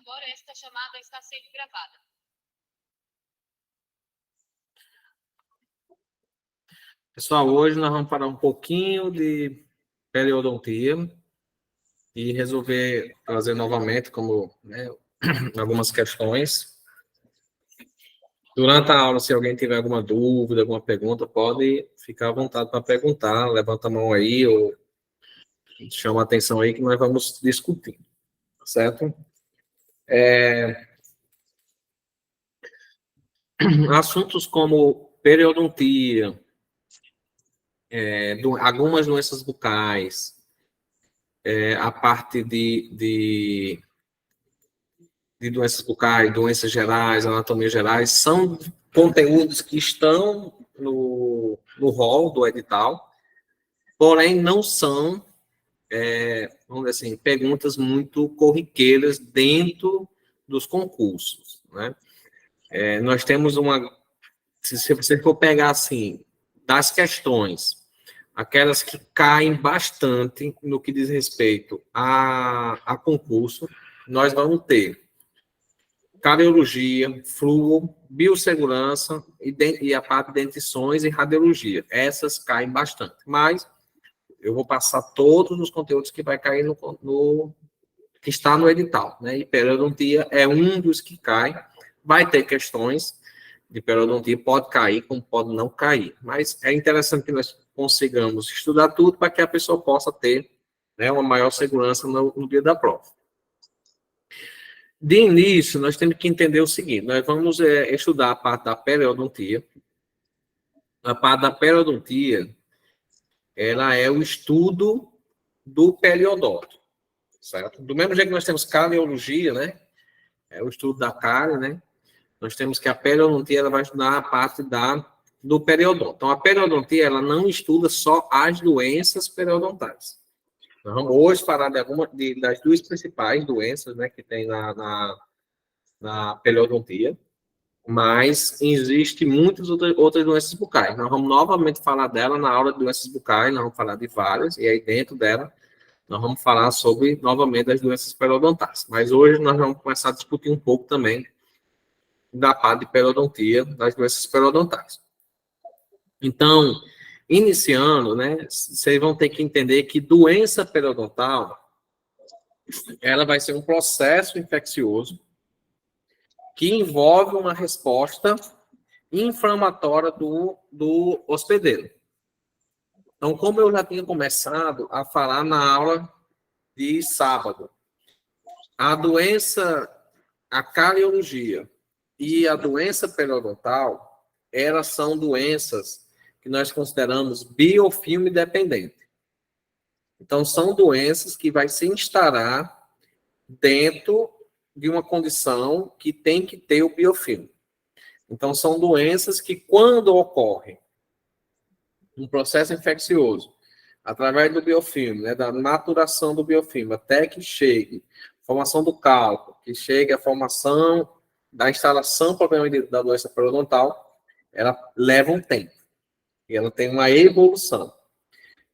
Agora esta chamada está sendo gravada. Pessoal, hoje nós vamos falar um pouquinho de periodontia e resolver trazer novamente algumas questões. Durante a aula, se alguém tiver alguma dúvida, alguma pergunta, pode ficar à vontade para perguntar, levanta a mão aí ou chama a atenção aí que nós vamos discutir, certo? Assuntos como periodontia, algumas doenças bucais, a parte de doenças bucais, doenças gerais, anatomia gerais, são conteúdos que estão no rol do edital, porém não são, vamos dizer assim, perguntas muito corriqueiras dentro dos concursos, né? Nós temos se você for pegar, assim, das questões, aquelas que caem bastante no que diz respeito a concurso, nós vamos ter cardiologia, flúor, biossegurança e a parte de dentições e radiologia. Essas caem bastante, mas eu vou passar todos os conteúdos que vai cair que está no edital, né? E periodontia é um dos que cai. Vai ter questões de periodontia, pode cair, como pode não cair. Mas é interessante que nós consigamos estudar tudo para que a pessoa possa ter, né, uma maior segurança no dia da prova. De início, nós temos que entender o seguinte: nós vamos estudar a parte da periodontia. A parte da periodontia, ela é o estudo do periodonto, certo? Do mesmo jeito que nós temos cariologia, né? É o estudo da cárie, né? Nós temos que a periodontia, ela vai estudar a parte do periodonto. Então, a periodontia, ela não estuda só as doenças periodontais. Nós vamos hoje falar das duas principais doenças, né, que tem na periodontia, mas existe muitas outras doenças bucais. Nós vamos novamente falar dela na aula de doenças bucais, nós vamos falar de várias, e aí dentro dela nós vamos falar sobre, novamente, as doenças periodontais. Mas hoje nós vamos começar a discutir um pouco também da parte de periodontia, das doenças periodontais. Então, iniciando, né, vocês vão ter que entender que doença periodontal, ela vai ser um processo infeccioso que envolve uma resposta inflamatória do hospedeiro. Então, como eu já tinha começado a falar na aula de sábado, a cariologia e a doença periodontal, elas são doenças que nós consideramos biofilme dependente. Então, são doenças que vai se instalar dentro de uma condição que tem que ter o biofilme. Então, são doenças que, quando ocorrem um processo infeccioso, através do biofilme, né, da maturação do biofilme, até que chegue a formação do cálculo, que chegue a formação da instalação propriamente da doença periodontal, ela leva um tempo. E ela tem uma evolução.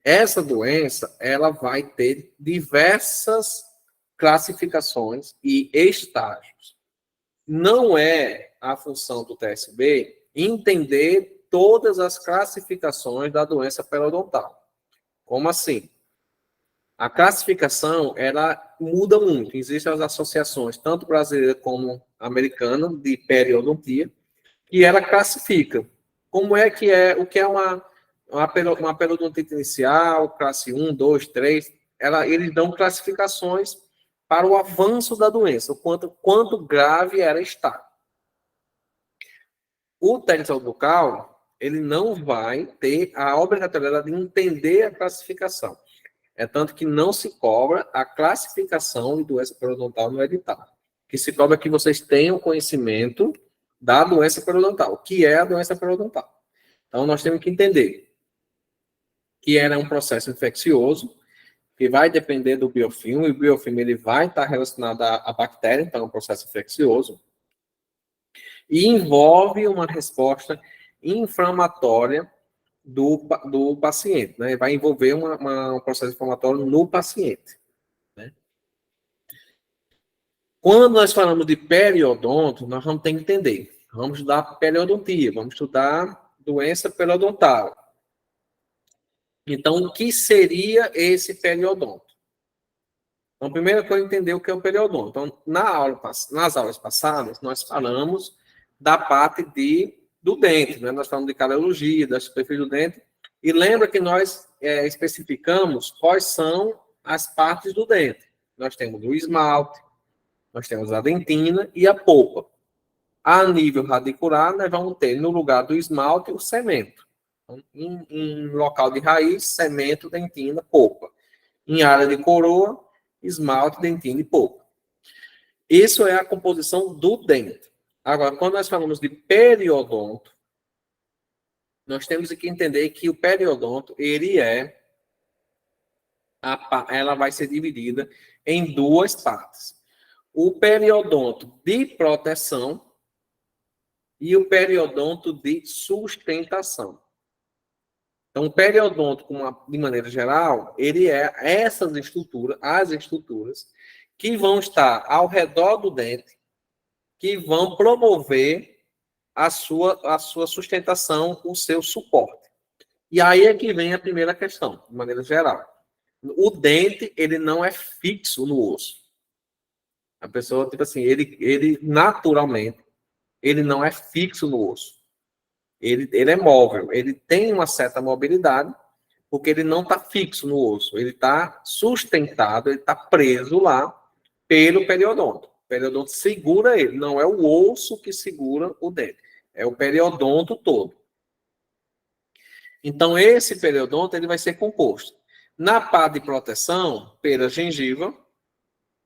Essa doença, ela vai ter diversas classificações e estágios. Não é a função do TSB entender todas as classificações da doença periodontal. Como assim? A classificação, ela muda muito. Existem as associações, tanto brasileira como americana, de periodontia, e ela classifica. O que é uma periodontite inicial, classe 1, 2, 3, eles dão classificações para o avanço da doença, o quanto grave ela está. O técnico bucal, ele não vai ter a obrigatoriedade de entender a classificação. É tanto que não se cobra a classificação de doença periodontal no edital. O que se cobra é que vocês tenham conhecimento da doença periodontal. O que é a doença periodontal? Então, nós temos que entender que ela é um processo infeccioso, que vai depender do biofilme, e o biofilme ele vai estar relacionado à bactéria, então é um processo infeccioso, e envolve uma resposta inflamatória do paciente, né? Vai envolver um processo inflamatório no paciente, né? Quando nós falamos de periodonto, nós vamos ter que entender. Vamos estudar periodontia, vamos estudar doença periodontal. Então, o que seria esse periodonto? Então, a primeira coisa é entender o que é o periodonto. Então, nas aulas passadas, nós falamos da parte do dente, né? Nós falamos de caliologia, da superfície do dente, e lembra que nós especificamos quais são as partes do dente. Nós temos o esmalte, nós temos a dentina e a polpa. A nível radicular, nós vamos ter, no lugar do esmalte, o cemento. Então, em local de raiz, cemento, dentina, polpa. Em área de coroa, esmalte, dentina e polpa. Isso é a composição do dente. Agora, quando nós falamos de periodonto, nós temos que entender que o periodonto, ela vai ser dividida em duas partes. O periodonto de proteção e o periodonto de sustentação. Então, o periodonto, de maneira geral, ele é essas estruturas, as estruturas, que vão estar ao redor do dente, que vão promover a sua sustentação, o seu suporte. E aí é que vem a primeira questão, de maneira geral. O dente, ele não é fixo no osso. A pessoa, tipo assim, ele naturalmente, ele não é fixo no osso. Ele é móvel, ele tem uma certa mobilidade, porque ele não está fixo no osso, ele está sustentado, ele está preso lá pelo periodonto. O periodonto segura ele, não é o osso que segura o dente, é o periodonto todo. Então, esse periodonto ele vai ser composto. Na parte de proteção, pela gengiva,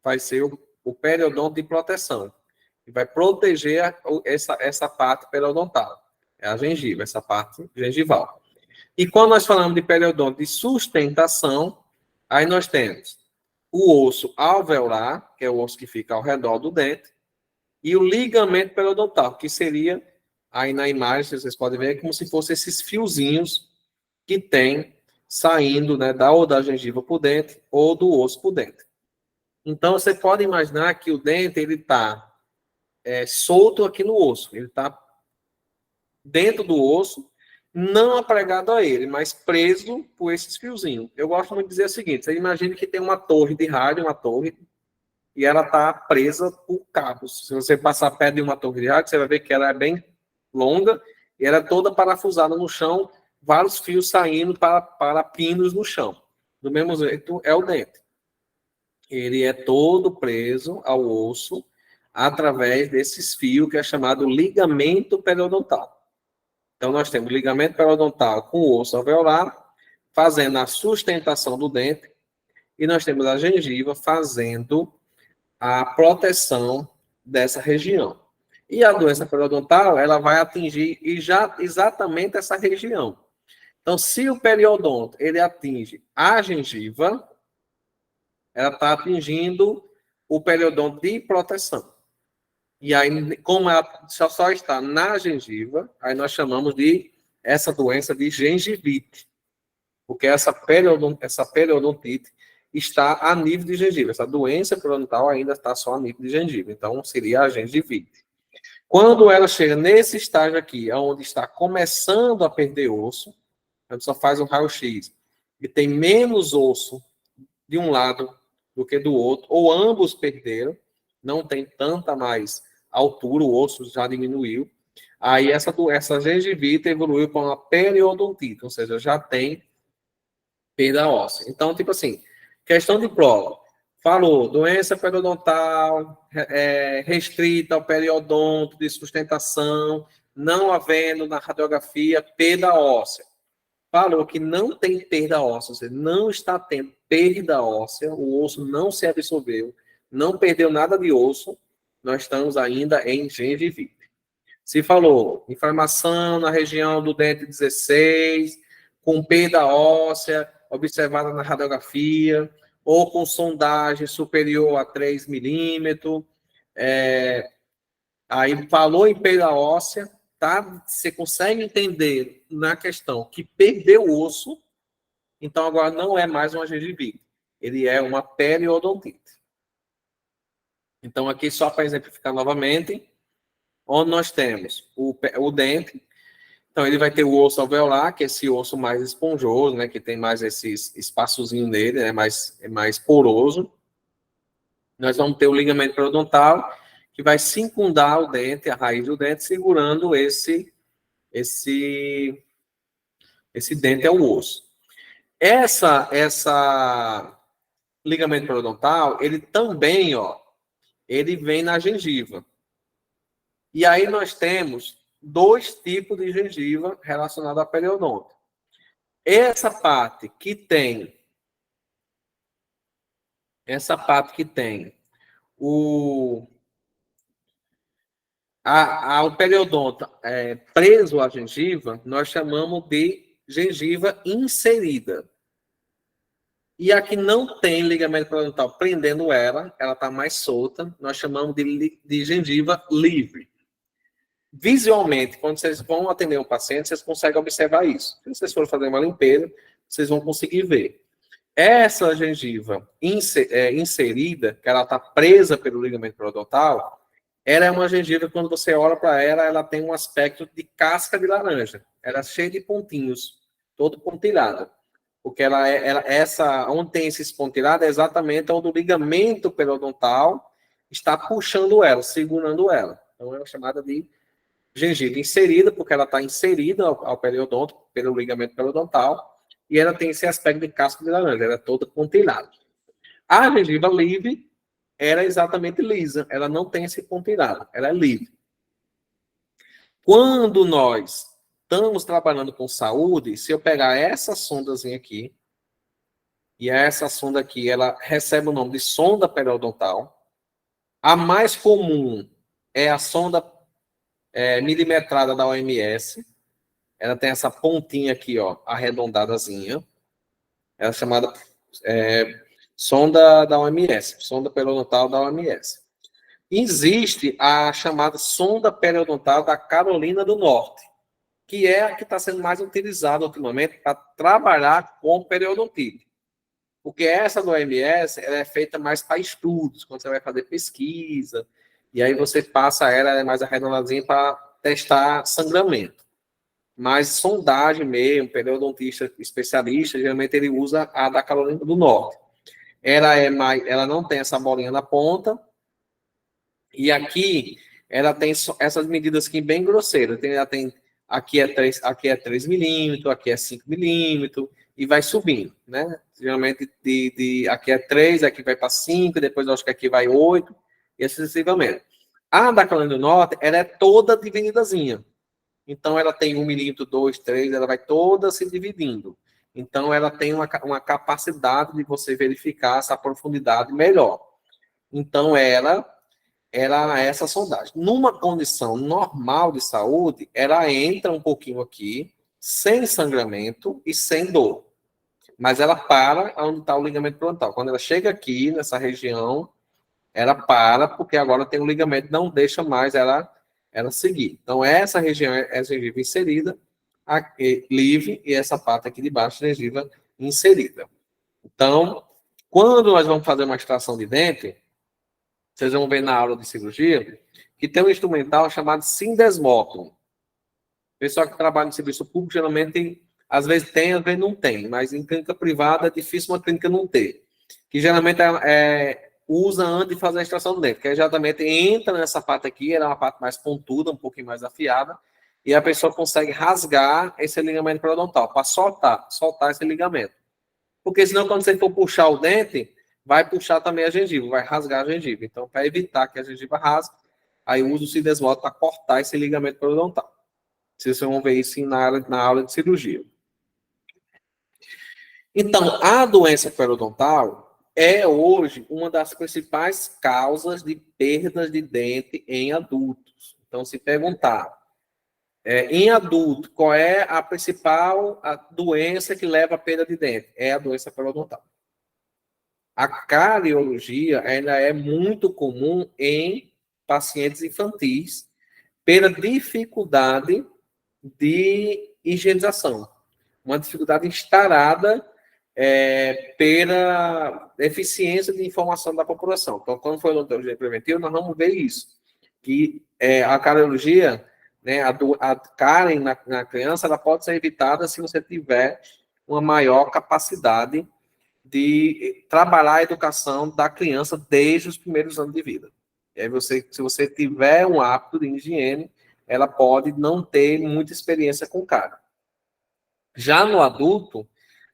vai ser o periodonto de proteção, que vai proteger essa parte periodontal. É a gengiva, essa parte gengival. E quando nós falamos de periodonto de sustentação, aí nós temos o osso alveolar, que é o osso que fica ao redor do dente, e o ligamento periodontal, que seria, aí na imagem, vocês podem ver, como se fossem esses fiozinhos que tem saindo, né, ou da gengiva por dentro, ou do osso por dentro. Então, você pode imaginar que o dente, ele está solto aqui no osso, ele está dentro do osso, não apregado a ele, mas preso por esses fiozinhos. Eu gosto muito de dizer o seguinte: você imagina que tem uma torre de rádio, e ela está presa por cabos. Se você passar perto de uma torre de rádio, você vai ver que ela é bem longa e ela é toda parafusada no chão, vários fios saindo para pinos no chão. Do mesmo jeito é o dente. Ele é todo preso ao osso através desses fios que é chamado ligamento periodontal. Então, nós temos ligamento periodontal com o osso alveolar, fazendo a sustentação do dente, e nós temos a gengiva fazendo a proteção dessa região. E a doença periodontal, ela vai atingir exatamente essa região. Então, se o periodonto, ele atinge a gengiva, ela está atingindo o periodonto de proteção. E aí, como ela só está na gengiva, aí nós chamamos essa doença de gengivite. Porque essa periodontite está a nível de gengiva. Essa doença periodontal ainda está só a nível de gengiva. Então, seria a gengivite. Quando ela chega nesse estágio aqui, onde está começando a perder osso, a gente só faz um raio-x e tem menos osso de um lado do que do outro, ou ambos perderam, não tem tanta mais altura, o osso já diminuiu. Aí essa gengivite evoluiu para uma periodontite, ou seja, já tem perda óssea. Então, tipo assim, questão de prova. Falou, doença periodontal restrita ao periodonto de sustentação, não havendo na radiografia perda óssea. Falou que não tem perda óssea, ou seja, não está tendo perda óssea, o osso não se absorveu, não perdeu nada de osso, nós estamos ainda em gengivite. Se falou inflamação na região do dente 16, com perda óssea observada na radiografia, ou com sondagem superior a 3 milímetros, aí falou em perda óssea, tá? Você consegue entender na questão que perdeu o osso, então agora não é mais uma gengivite, ele é uma periodontite. Então, aqui, só para exemplificar novamente, onde nós temos o dente. Então, ele vai ter o osso alveolar, que é esse osso mais esponjoso, né, que tem mais esses espaçozinho nele, é mais poroso. Nós vamos ter o ligamento periodontal, que vai circundar o dente, a raiz do dente, segurando esse dente ao osso. Essa ligamento periodontal, ele também, ele vem na gengiva. E aí nós temos 2 tipos de gengiva relacionada à periodonto. Essa parte que tem o periodonto preso à gengiva, nós chamamos de gengiva inserida. E a que não tem ligamento periodontal prendendo ela está mais solta, nós chamamos de gengiva livre. Visualmente, quando vocês vão atender um paciente, vocês conseguem observar isso. Se vocês forem fazer uma limpeza, vocês vão conseguir ver. Essa gengiva inserida, que ela está presa pelo ligamento periodontal, ela é uma gengiva, quando você olha para ela, ela tem um aspecto de casca de laranja. Ela é cheia de pontinhos, todo pontilhada. Porque onde tem esses pontilhados é exatamente onde o ligamento periodontal está puxando ela, segurando ela. Então, é chamada de gengiva inserida, porque ela está inserida ao periodonto, pelo ligamento periodontal, e ela tem esse aspecto de casca de laranja, ela é toda pontilhada. A gengiva livre, ela é exatamente lisa, ela não tem esse pontilhado, ela é livre. Quando nós estamos trabalhando com saúde, se eu pegar essa sondazinha aqui, e essa sonda aqui, ela recebe o nome de sonda periodontal, a mais comum é a sonda milimetrada da OMS, ela tem essa pontinha aqui, arredondadazinha, ela é chamada sonda da OMS, sonda periodontal da OMS. Existe a chamada sonda periodontal da Carolina do Norte, que é a que está sendo mais utilizada ultimamente para trabalhar com periodontite. Porque essa do OMS, ela é feita mais para estudos, quando você vai fazer pesquisa, e aí você passa ela é mais arredondadinha para testar sangramento. Mas sondagem mesmo, periodontista especialista, geralmente ele usa a da Carolina do Norte. Ela não tem essa bolinha na ponta, e aqui ela tem essas medidas aqui bem grosseiras. Aqui é 3 milímetros, aqui é 5 milímetros, e vai subindo, né? Geralmente aqui é 3, aqui vai para 5, depois eu acho que aqui vai 8, e assim sucessivamente. A da Carolina do Norte, ela é toda divididazinha. Então, ela tem 1 milímetro, 2, 3, ela vai toda se dividindo. Então, ela tem uma capacidade de você verificar essa profundidade melhor. Então, ela é essa sondagem. Numa condição normal de saúde, ela entra um pouquinho aqui, sem sangramento e sem dor. Mas ela para onde está o ligamento periodontal. Quando ela chega aqui, nessa região, ela para, porque agora tem o ligamento, não deixa mais ela seguir. Então, essa região é a gengiva inserida, livre, e essa parte aqui de baixo, gengiva inserida. Então, quando nós vamos fazer uma extração de dente, vocês vão ver na aula de cirurgia, que tem um instrumental chamado sindesmótomo. O pessoal que trabalha no serviço público, geralmente, às vezes tem, às vezes não tem, mas em clínica privada é difícil uma clínica não ter. Que geralmente usa antes de fazer a extração do dente, que exatamente entra nessa parte aqui, ela é uma parte mais pontuda, um pouquinho mais afiada, e a pessoa consegue rasgar esse ligamento periodontal, para soltar esse ligamento. Porque senão, quando você for puxar o dente, vai puxar também a gengiva, vai rasgar a gengiva. Então, para evitar que a gengiva rasgue, aí usa o sindesmótomo para cortar esse ligamento periodontal. Vocês vão ver isso na aula de cirurgia. Então, a doença periodontal é hoje uma das principais causas de perdas de dente em adultos. Então, se perguntar, em adulto, qual é a principal doença que leva à perda de dente? É a doença periodontal. A cariologia ainda é muito comum em pacientes infantis pela dificuldade de higienização. Uma dificuldade instalada pela eficiência de informação da população. Então, quando for odontologia preventiva, nós vamos ver isso, que a cardiologia, né, a cárie na criança, ela pode ser evitada se você tiver uma maior capacidade de trabalhar a educação da criança desde os primeiros anos de vida. E aí se você tiver um hábito de higiene, ela pode não ter muita experiência com cárie. Já no adulto,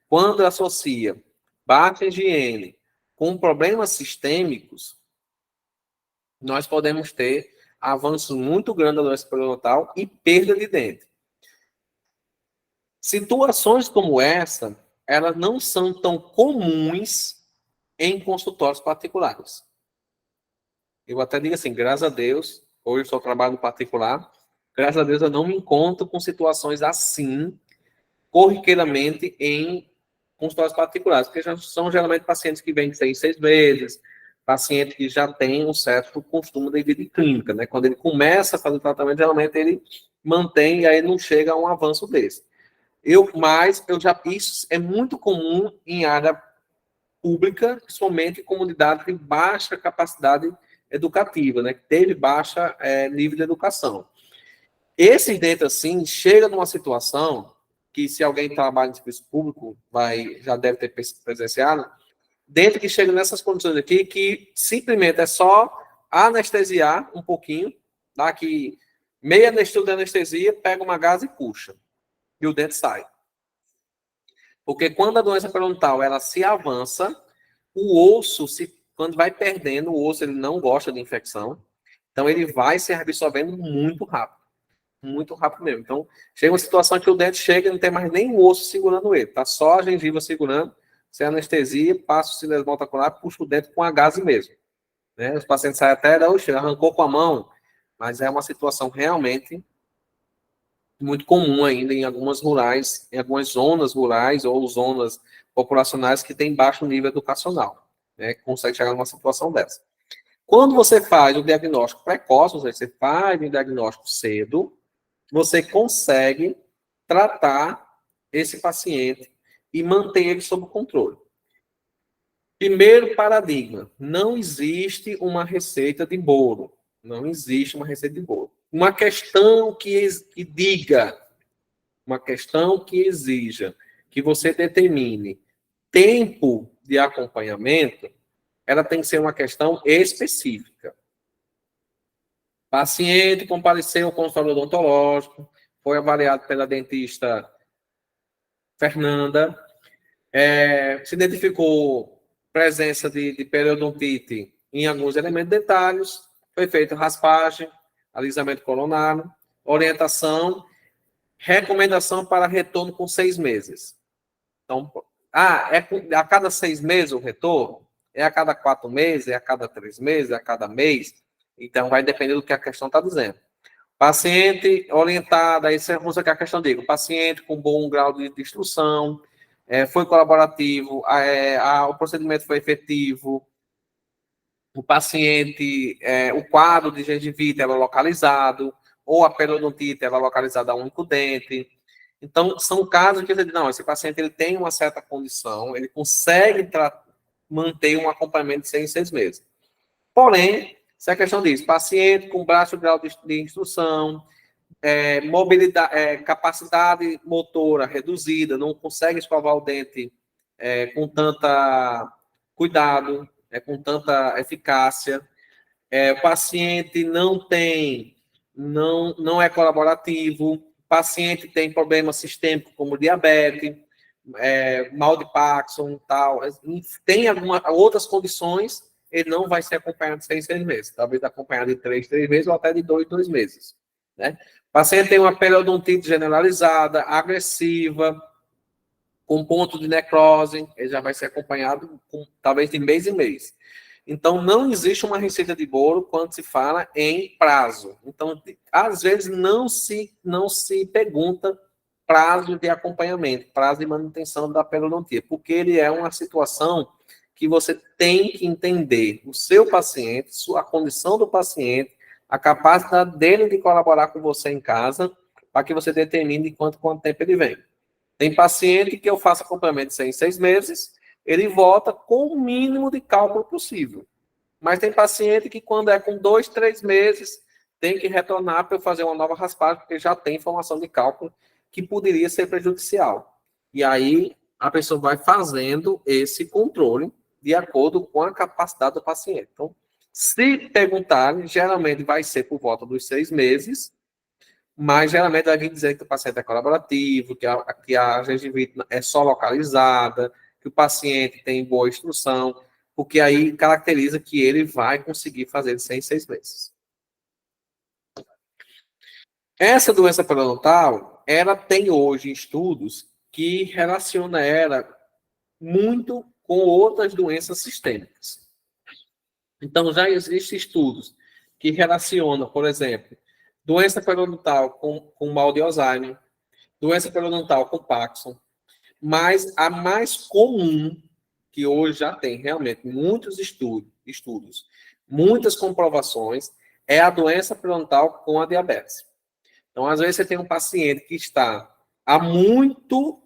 quando associa baixa higiene com problemas sistêmicos, nós podemos ter avanços muito grandes da doença periodontal e perda de dente. Situações como essa, elas não são tão comuns em consultórios particulares. Eu até digo assim, graças a Deus, hoje eu só trabalho no particular, graças a Deus eu não me encontro com situações assim, corriqueiramente, em consultórios particulares, porque já são geralmente pacientes que vêm de 6 meses, paciente que já tem um certo costume de vida clínica, né? Quando ele começa a fazer o tratamento, geralmente ele mantém e aí não chega a um avanço desse. Isso é muito comum em área pública, principalmente em comunidade de baixa capacidade educativa, né? Que teve baixa nível de educação. Esses dentes, assim, chega numa situação que, se alguém trabalha em serviço público, já deve ter presenciado, dentro que chega nessas condições aqui, que simplesmente é só anestesiar um pouquinho, dá aqui meia de anestesia, pega uma gás e puxa, e o dente sai. Porque quando a doença periodontal ela se avança, o osso, quando vai perdendo, o osso ele não gosta de infecção, então ele vai se absorvendo muito rápido. Muito rápido mesmo. Então, chega uma situação que o dente chega e não tem mais nem o osso segurando ele. Tá só a gengiva segurando, sem anestesia, passa o cilindro montacular, puxa o dente com a gase mesmo. Né? Os pacientes saem até, arrancou com a mão, mas é uma situação realmente muito comum ainda em algumas zonas rurais ou zonas populacionais que têm baixo nível educacional, né? Consegue chegar numa situação dessa. Quando você faz o diagnóstico precoce, ou seja, você faz o diagnóstico cedo, você consegue tratar esse paciente e manter ele sob controle. Primeiro paradigma, não existe uma receita de bolo. Não existe uma receita de bolo. Uma questão que exija que você determine tempo de acompanhamento, ela tem que ser uma questão específica. Paciente compareceu ao consultório odontológico, foi avaliado pela dentista Fernanda, se identificou presença de periodontite em alguns elementos dentários, foi feita raspagem, alisamento coronário, orientação, recomendação para retorno com 6 meses. Então, é a cada 6 meses o retorno? É a cada 4 meses? É a cada 3 meses? É a cada mês? Então, vai depender do que a questão está dizendo. Paciente orientado, aí você usa que a questão dele, o paciente com bom grau de instrução, foi colaborativo, o procedimento foi efetivo, o paciente, o quadro de gengivite era localizado, ou a periodontite era localizada a um único dente. Então, são casos que você diz, não, esse paciente ele tem uma certa condição, ele consegue manter um acompanhamento de 6 meses. Porém, se a questão diz, paciente com baixo grau de instrução, mobilidade, capacidade motora reduzida, não consegue escovar o dente com tanta cuidado, com tanta eficácia, o paciente não é colaborativo, o paciente tem problemas sistêmicos como diabetes, mal de Parkinson, tal, tem outras condições, ele não vai ser acompanhado de 6 meses, talvez acompanhado de 3 meses ou até de 2 meses. Né? O paciente tem uma periodontite generalizada, agressiva, com ponto de necrose, ele já vai ser acompanhado talvez de mês em mês. Então, não existe uma receita de bolo quando se fala em prazo. Então, às vezes, não se pergunta prazo de acompanhamento, prazo de manutenção da periodontia, porque ele é uma situação que você tem que entender o seu paciente, a condição do paciente, a capacidade dele de colaborar com você em casa, para que você determine quanto tempo ele vem. Tem paciente que eu faço acompanhamento de 6 meses, ele volta com o mínimo de cálculo possível. Mas tem paciente que, quando é com 2, 3 meses, tem que retornar para eu fazer uma nova raspagem, porque já tem informação de cálculo que poderia ser prejudicial. E aí, a pessoa vai fazendo esse controle de acordo com a capacidade do paciente. Então, se perguntarem, geralmente vai ser por volta dos 6 meses, mas geralmente vai vir dizer que o paciente é colaborativo, que a gengivite é só localizada, que o paciente tem boa instrução, porque aí caracteriza que ele vai conseguir fazer isso em 6 meses. Essa doença periodontal, ela tem hoje estudos que relaciona ela muito com outras doenças sistêmicas. Então, já existem estudos que relacionam, por exemplo, doença periodontal com mal de Alzheimer, doença periodontal com Parkinson, mas a mais comum, que hoje já tem realmente muitos estudos, muitas comprovações, é a doença periodontal com a diabetes. Então, às vezes, você tem um paciente que está há muito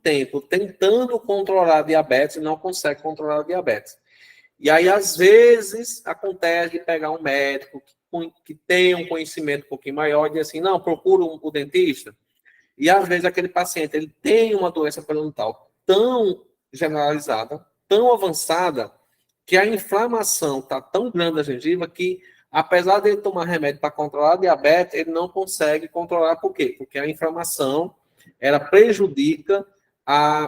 tempo tentando controlar a diabetes e não consegue controlar a diabetes. E aí, às vezes, acontece de pegar um médico que tem um conhecimento um pouquinho maior e dizer assim, não, procura o dentista. E, às vezes, aquele paciente ele tem uma doença periodontal tão generalizada, tão avançada, que a inflamação está tão grande da gengiva que, apesar de ele tomar remédio para controlar a diabetes, ele não consegue controlar. Por quê? Porque a inflamação ela prejudica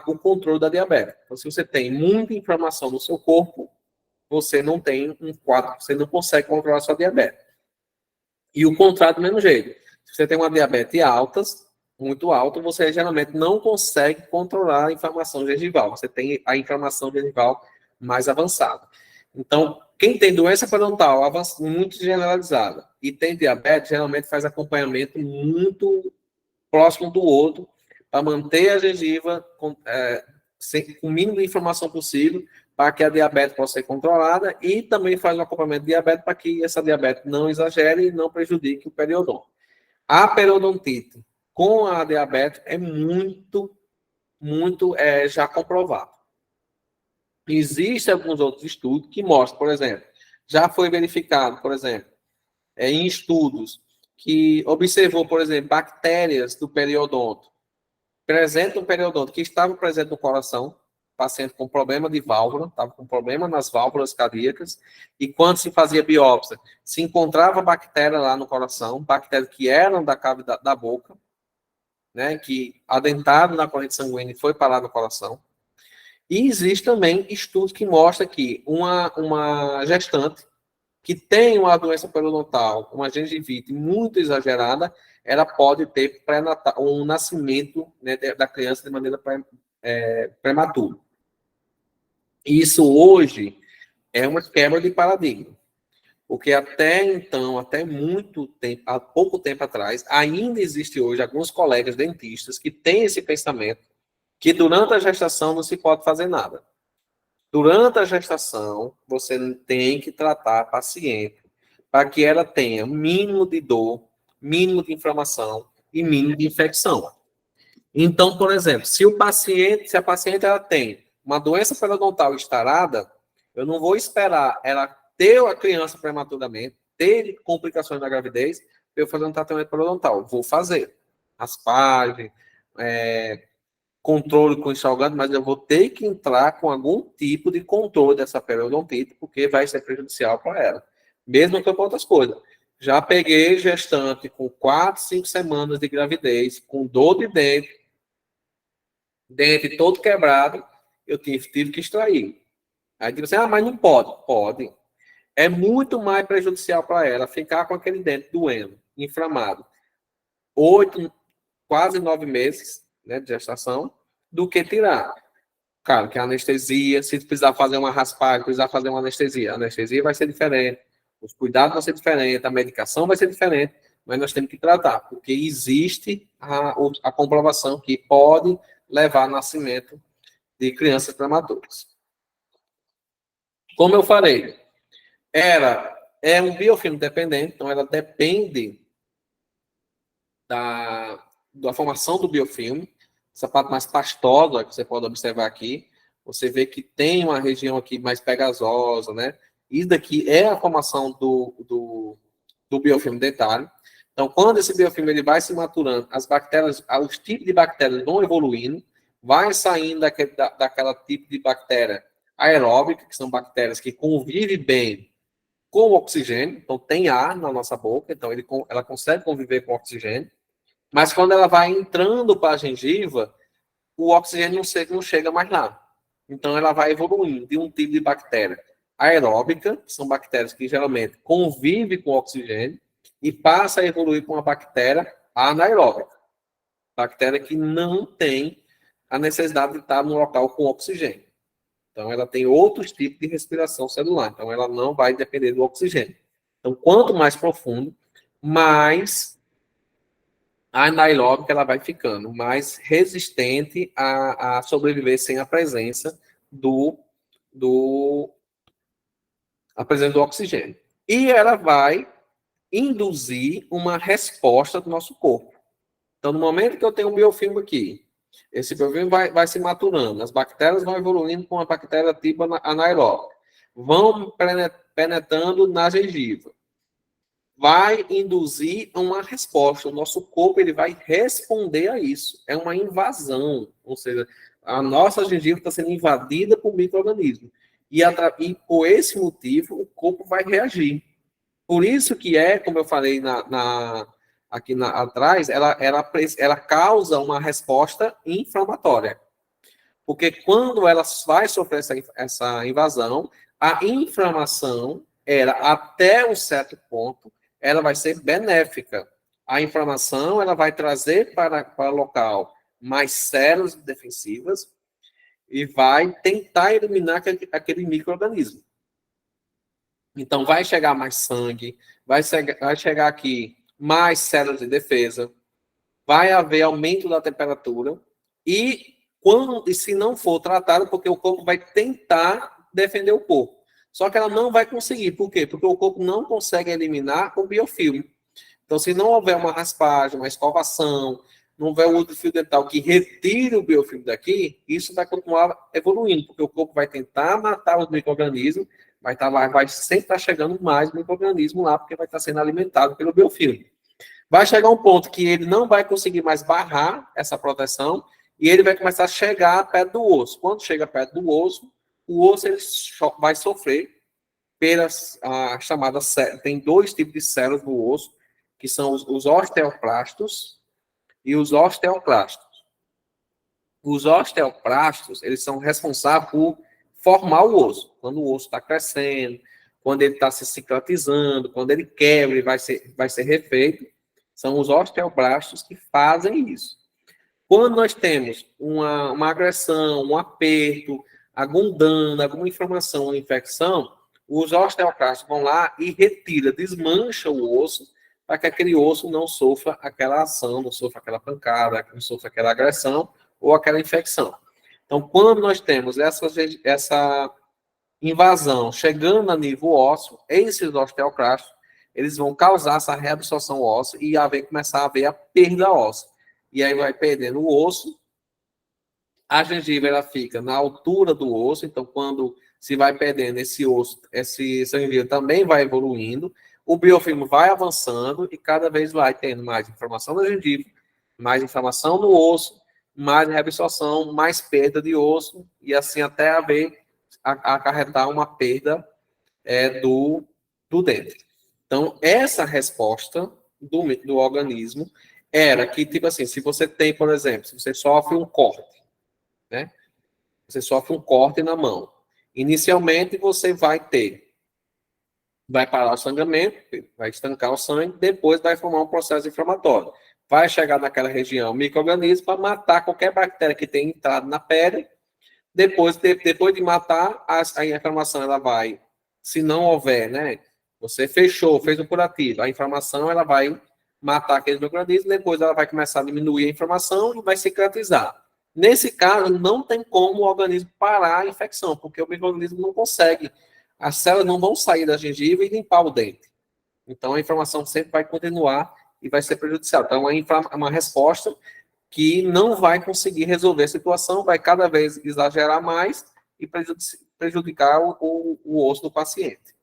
o controle da diabetes. Então, se você tem muita inflamação no seu corpo, você não tem um quadro, você não consegue controlar a sua diabetes. E o contrário do mesmo jeito. Se você tem uma diabetes alta, muito alta, você geralmente não consegue controlar a inflamação gengival. Você tem a inflamação gengival mais avançada. Então, quem tem doença periodontal muito generalizada e tem diabetes, geralmente faz acompanhamento muito próximo do outro para manter a gengiva com o mínimo de inflamação possível para que a diabetes possa ser controlada e também faz um acompanhamento de diabetes para que essa diabetes não exagere e não prejudique o periodonto. A periodontite com a diabetes é muito já comprovado. Existem alguns outros estudos que mostram, por exemplo, já foi verificado, por exemplo, em estudos que observou, por exemplo, bactérias do periodonto, presente no periodonto, que estavam presentes no coração, paciente com problema de válvula, estava com problema nas válvulas cardíacas, e quando se fazia biópsia, se encontrava bactéria lá no coração, bactérias que eram da cavidade da boca, né, que adentado na corrente sanguínea foi parar no coração. E existe também estudos que mostram que uma gestante que tem uma doença periodontal, uma gengivite muito exagerada, ela pode ter um nascimento, né, da criança de maneira prematura. Isso hoje é uma quebra de paradigma, porque até então, até muito tempo, há pouco tempo atrás, ainda existe hoje alguns colegas dentistas que têm esse pensamento que durante a gestação não se pode fazer nada. Durante a gestação, você tem que tratar a paciente para que ela tenha mínimo de dor, mínimo de inflamação e mínimo de infecção. Então, por exemplo, se a paciente ela tem uma doença periodontal estarada, eu não vou esperar ela ter a criança prematuramente, ter complicações na gravidez, para eu fazer um tratamento periodontal. Vou fazer raspagem, controle com enxalgante, mas eu vou ter que entrar com algum tipo de controle dessa periodontite, porque vai ser prejudicial para ela. Mesmo que com outras coisas. Já peguei gestante com 4, 5 semanas de gravidez, com dor de dente todo quebrado, eu tive que extrair. Aí digo assim, mas não pode. Pode. É muito mais prejudicial para ela ficar com aquele dente doendo, inflamado, 8, quase 9 meses, né, de gestação, do que tirar. Claro, que a anestesia, se precisar fazer uma raspagem, precisar fazer uma anestesia, a anestesia vai ser diferente, os cuidados vão ser diferentes, a medicação vai ser diferente, mas nós temos que tratar, porque existe a comprovação que pode levar ao nascimento de crianças prematuras. Como eu falei, é um biofilme dependente, então ela depende da formação do biofilme. essa parte mais pastosa, que você pode observar aqui, você vê que tem uma região aqui mais pegajosa, né? Isso daqui é a formação do biofilme dentário. Então, quando esse biofilme ele vai se maturando, as bactérias, os tipos de bactérias vão evoluindo, vai saindo daquela tipo de bactéria aeróbica, que são bactérias que convivem bem com o oxigênio, então tem ar na nossa boca, então ela consegue conviver com o oxigênio, mas quando ela vai entrando para a gengiva, o oxigênio não chega mais lá. Então ela vai evoluindo de um tipo de bactéria aeróbica, que são bactérias que geralmente convivem com o oxigênio, e passa a evoluir para uma bactéria anaeróbica, bactéria que não tem a necessidade de estar no local com oxigênio. Então, ela tem outros tipos de respiração celular. Então, ela não vai depender do oxigênio. Então, quanto mais profundo, mais anaeróbica ela vai ficando, mais resistente a sobreviver sem a presença do oxigênio. E ela vai induzir uma resposta do nosso corpo. Então, no momento que eu tenho um biofilme aqui, esse biofilme vai se maturando, as bactérias vão evoluindo com a bactéria tipo anaeróbica, vão penetrando na gengiva, vai induzir uma resposta. O nosso corpo ele vai responder a isso. É uma invasão, ou seja, a nossa gengiva está sendo invadida por micro-organismos. E por esse motivo, o corpo vai reagir. Por isso que como eu falei aqui atrás, ela causa uma resposta inflamatória. Porque quando ela vai sofrer essa invasão, a inflamação, até um certo ponto, ela vai ser benéfica. A inflamação, ela vai trazer para o local mais células defensivas e vai tentar eliminar aquele micro-organismo. Então, vai chegar mais sangue, vai chegar aqui mais células de defesa, vai haver aumento da temperatura e se não for tratado, porque o corpo vai tentar defender o corpo. Só que ela não vai conseguir. Por quê? Porque o corpo não consegue eliminar o biofilme. Então, se não houver uma raspagem, uma escovação, não houver o uso do fio dental que retire o biofilme daqui, isso vai continuar evoluindo, porque o corpo vai tentar matar os micro-organismos, vai sempre estar chegando mais micro-organismo lá, porque vai estar sendo alimentado pelo biofilme. Vai chegar um ponto que ele não vai conseguir mais barrar essa proteção e ele vai começar a chegar perto do osso. Quando chega perto do osso, o osso ele vai sofrer pelas chamadas... Tem dois tipos de células do osso, que são os osteoclastos e os osteoclastos. Os osteoclastos, eles são responsáveis por formar o osso. Quando o osso está crescendo, quando ele está se cicatrizando, quando ele quebra e vai ser refeito, são os osteoblastos que fazem isso. Quando nós temos uma agressão, um aperto, algum dano, alguma inflamação ou infecção, os osteoclastos vão lá e retiram, desmancham o osso para que aquele osso não sofra aquela ação, não sofra aquela pancada, não sofra aquela agressão ou aquela infecção. Então, quando nós temos essa invasão chegando a nível ósseo, esses osteoclastos, eles vão causar essa reabsorção óssea e começar a haver a perda óssea. E aí vai perdendo o osso, a gengiva ela fica na altura do osso, então quando se vai perdendo esse osso, essa gengiva também vai evoluindo, o biofilme vai avançando e cada vez vai tendo mais inflamação da gengiva, mais inflamação no osso, mais reabsorção, mais perda de osso, e assim até acarretar uma perda do dente. Então, essa resposta do organismo era que, tipo assim, se você tem, por exemplo, se você sofre um corte, né? Você sofre um corte na mão. Inicialmente, você vai parar o sangramento, vai estancar o sangue, depois vai formar um processo inflamatório. Vai chegar naquela região micro-organismo para matar qualquer bactéria que tenha entrado na pele. Depois de matar, a inflamação ela vai, se não houver, né? Você fez o curativo, a inflamação ela vai matar aquele micro-organismo, depois ela vai começar a diminuir a inflamação e vai cicatrizar. Nesse caso, não tem como o organismo parar a infecção, porque o micro-organismo não consegue, as células não vão sair da gengiva e limpar o dente. Então, a inflamação sempre vai continuar e vai ser prejudicial. Então, é uma resposta que não vai conseguir resolver a situação, vai cada vez exagerar mais e prejudicar o osso do paciente.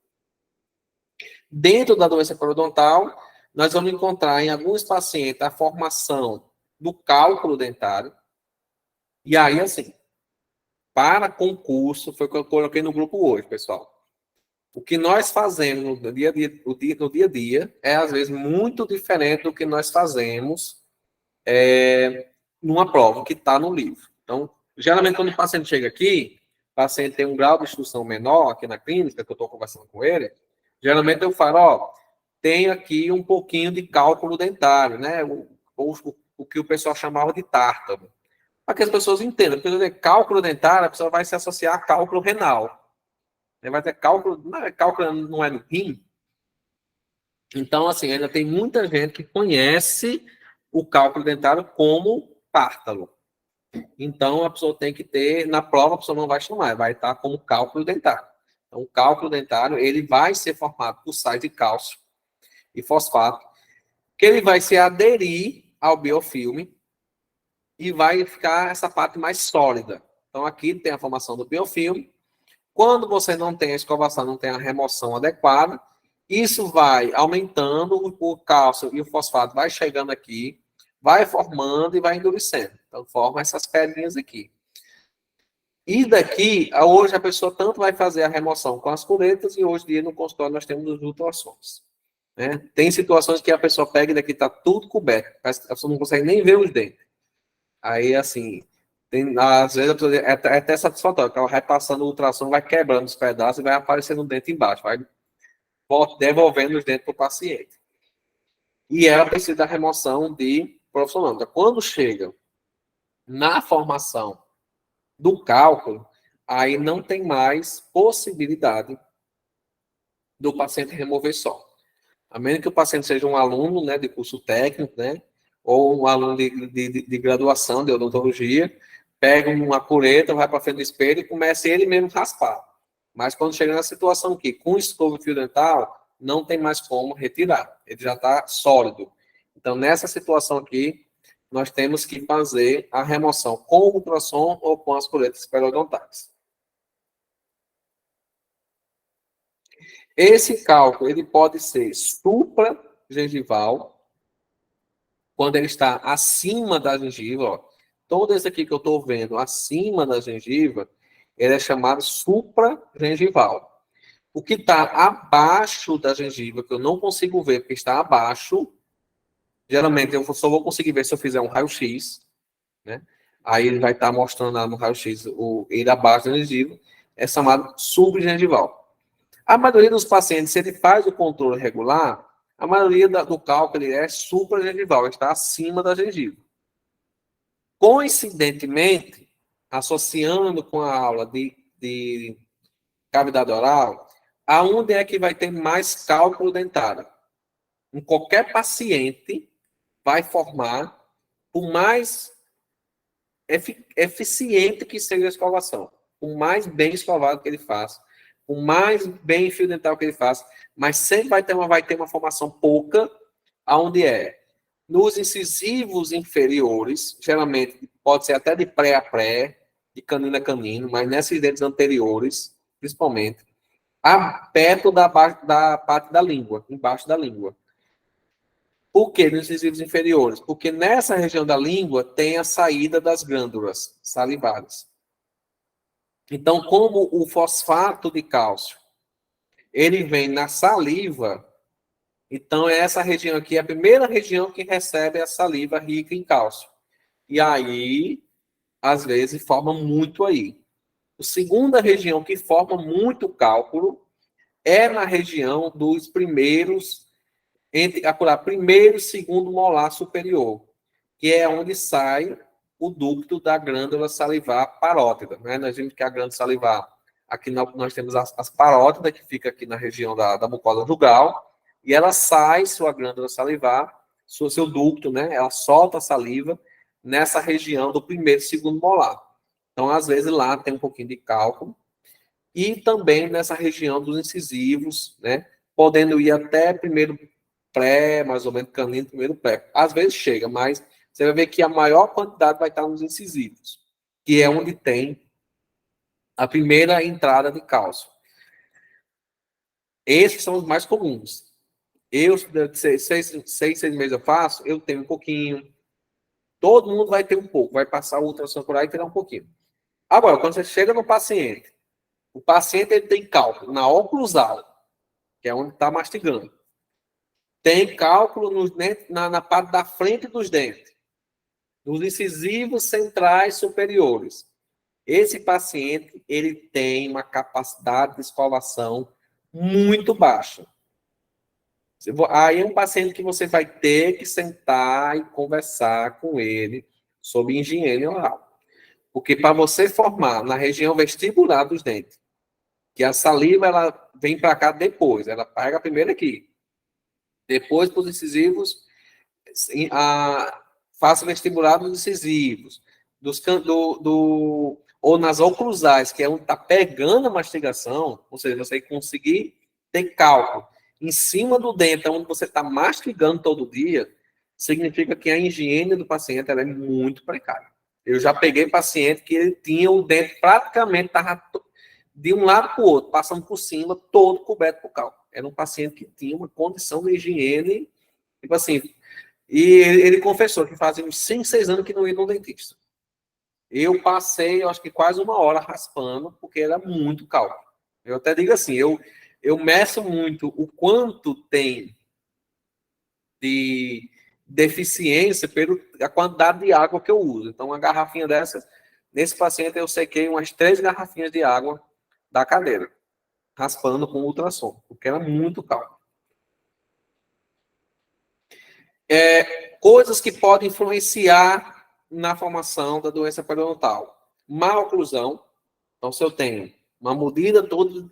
Dentro da doença periodontal, nós vamos encontrar em alguns pacientes a formação do cálculo dentário. E aí, assim, para concurso, foi o que eu coloquei no grupo hoje, pessoal. O que nós fazemos no dia a dia é, às vezes, muito diferente do que nós fazemos numa prova que está no livro. Então, geralmente, quando o paciente chega aqui, o paciente tem um grau de instrução menor aqui na clínica, que eu estou conversando com ele, geralmente eu falo, ó, tem aqui um pouquinho de cálculo dentário, né? O que o pessoal chamava de tártaro. Para que as pessoas entendam, porque cálculo dentário, a pessoa vai se associar a cálculo renal. Vai ter cálculo, cálculo não é no rim. Então, assim, ainda tem muita gente que conhece o cálculo dentário como tártaro. Então, a pessoa tem que ter, na prova, a pessoa não vai chamar, vai estar como cálculo dentário. Então, o cálculo dentário, ele vai ser formado por sais de cálcio e fosfato, que ele vai se aderir ao biofilme e vai ficar essa parte mais sólida. Então, aqui tem a formação do biofilme. Quando você não tem a escovação, não tem a remoção adequada, isso vai aumentando, o cálcio e o fosfato vai chegando aqui, vai formando e vai endurecendo. Então, forma essas pedrinhas aqui. E daqui, hoje a pessoa tanto vai fazer a remoção com as coletas e hoje em dia no consultório nós temos os ultrassons. Né? Tem situações que a pessoa pega e daqui está tudo coberto, a pessoa não consegue nem ver os dentes. Aí, assim, às vezes a pessoa é até satisfatório, porque ela vai passando o ultrassom, vai quebrando os pedaços e vai aparecendo o dente embaixo, vai devolvendo os dentes para o paciente. E ela precisa da remoção de profissional. Então, quando chega na formação do cálculo, aí não tem mais possibilidade do paciente remover só. A menos que o paciente seja um aluno, né, de curso técnico, né, ou um aluno de graduação de odontologia, pega uma cureta, vai para frente do espelho e começa ele mesmo a raspar. Mas quando chega na situação que, com escova e fio dental, não tem mais como retirar. Ele já está sólido. Então, nessa situação aqui, nós temos que fazer a remoção com o ultrassom ou com as curetas periodontais. Esse cálculo, ele pode ser supragengival, quando ele está acima da gengiva, ó. Todo esse aqui que eu estou vendo acima da gengiva, ele é chamado supragengival. O que está abaixo da gengiva, que eu não consigo ver porque está abaixo, geralmente eu só vou conseguir ver se eu fizer um raio-x, né? Aí ele vai estar mostrando lá no raio-x ele abaixo da gengiva, é chamado subgengival. A maioria dos pacientes, se ele faz o controle regular, a maioria do cálculo ele é supragengival, está acima da gengiva. Coincidentemente, associando com a aula de cavidade oral, aonde é que vai ter mais cálculo dentário? Em qualquer paciente vai formar, por mais eficiente que seja a escovação, por mais bem escovado que ele faça, por mais bem fio dental que ele faça, mas sempre vai ter uma formação pouca, aonde nos incisivos inferiores, geralmente pode ser até de pré a pré, de canino a canino, mas nesses dentes anteriores, principalmente, perto da parte da língua, embaixo da língua. Por que nos incisivos inferiores? Porque nessa região da língua tem a saída das glândulas salivares. Então, como o fosfato de cálcio, ele vem na saliva, então essa região aqui é a primeira região que recebe a saliva rica em cálcio. E aí, às vezes, forma muito aí. A segunda região que forma muito cálculo é na região dos primeiros, primeiro e segundo molar superior, que é onde sai o ducto da glândula salivar parótida. Né? Nós vimos que a glândula salivar, aqui nós temos as parótidas, que fica aqui na região da mucosa jugal, e ela sai, sua glândula salivar, seu ducto, né? Ela solta a saliva nessa região do primeiro e segundo molar. Então, às vezes, lá tem um pouquinho de cálculo, e também nessa região dos incisivos, né? Podendo ir até primeiro pré, mais ou menos, canino, primeiro pré. Às vezes chega, mas você vai ver que a maior quantidade vai estar nos incisivos, que é onde tem a primeira entrada de cálcio. Esses são os mais comuns. Eu, de 6 meses eu faço, eu tenho um pouquinho. Todo mundo vai ter um pouco, vai passar o ultrassom por aí e terá um pouquinho. Agora, quando você chega no paciente, o paciente ele tem cálculo na oclusal, que é onde está mastigando. Tem cálculo nos dentes, na parte da frente dos dentes, nos incisivos centrais superiores. Esse paciente ele tem uma capacidade de escovação muito baixa. Aí é um paciente que você vai ter que sentar e conversar com ele sobre higiene oral. Porque para você formar na região vestibular dos dentes, que a saliva ela vem para cá depois, ela pega primeiro aqui. Depois para os incisivos, a face vestibular dos incisivos, ou nas oclusais, que é onde está pegando a mastigação, ou seja, você conseguir ter cálculo em cima do dente, onde você está mastigando todo dia, significa que a higiene do paciente ela é muito precária. Eu já peguei paciente que ele tinha o dente praticamente tava de um lado para o outro, passando por cima, todo coberto por cálculo. Era um paciente que tinha uma condição de higiene, tipo assim, e ele confessou que fazia uns 5, 6 anos que não ia no dentista. Eu passei, eu acho que quase 1 hora raspando, porque era muito cálculo. Eu até digo assim, eu meço muito o quanto tem de deficiência pela quantidade de água que eu uso. Então, uma garrafinha dessas, nesse paciente eu sequei umas 3 garrafinhas de água da cadeira, raspando com ultrassom, porque era muito cálculo. Coisas que podem influenciar na formação da doença periodontal. Má oclusão. Então, se eu tenho uma mordida toda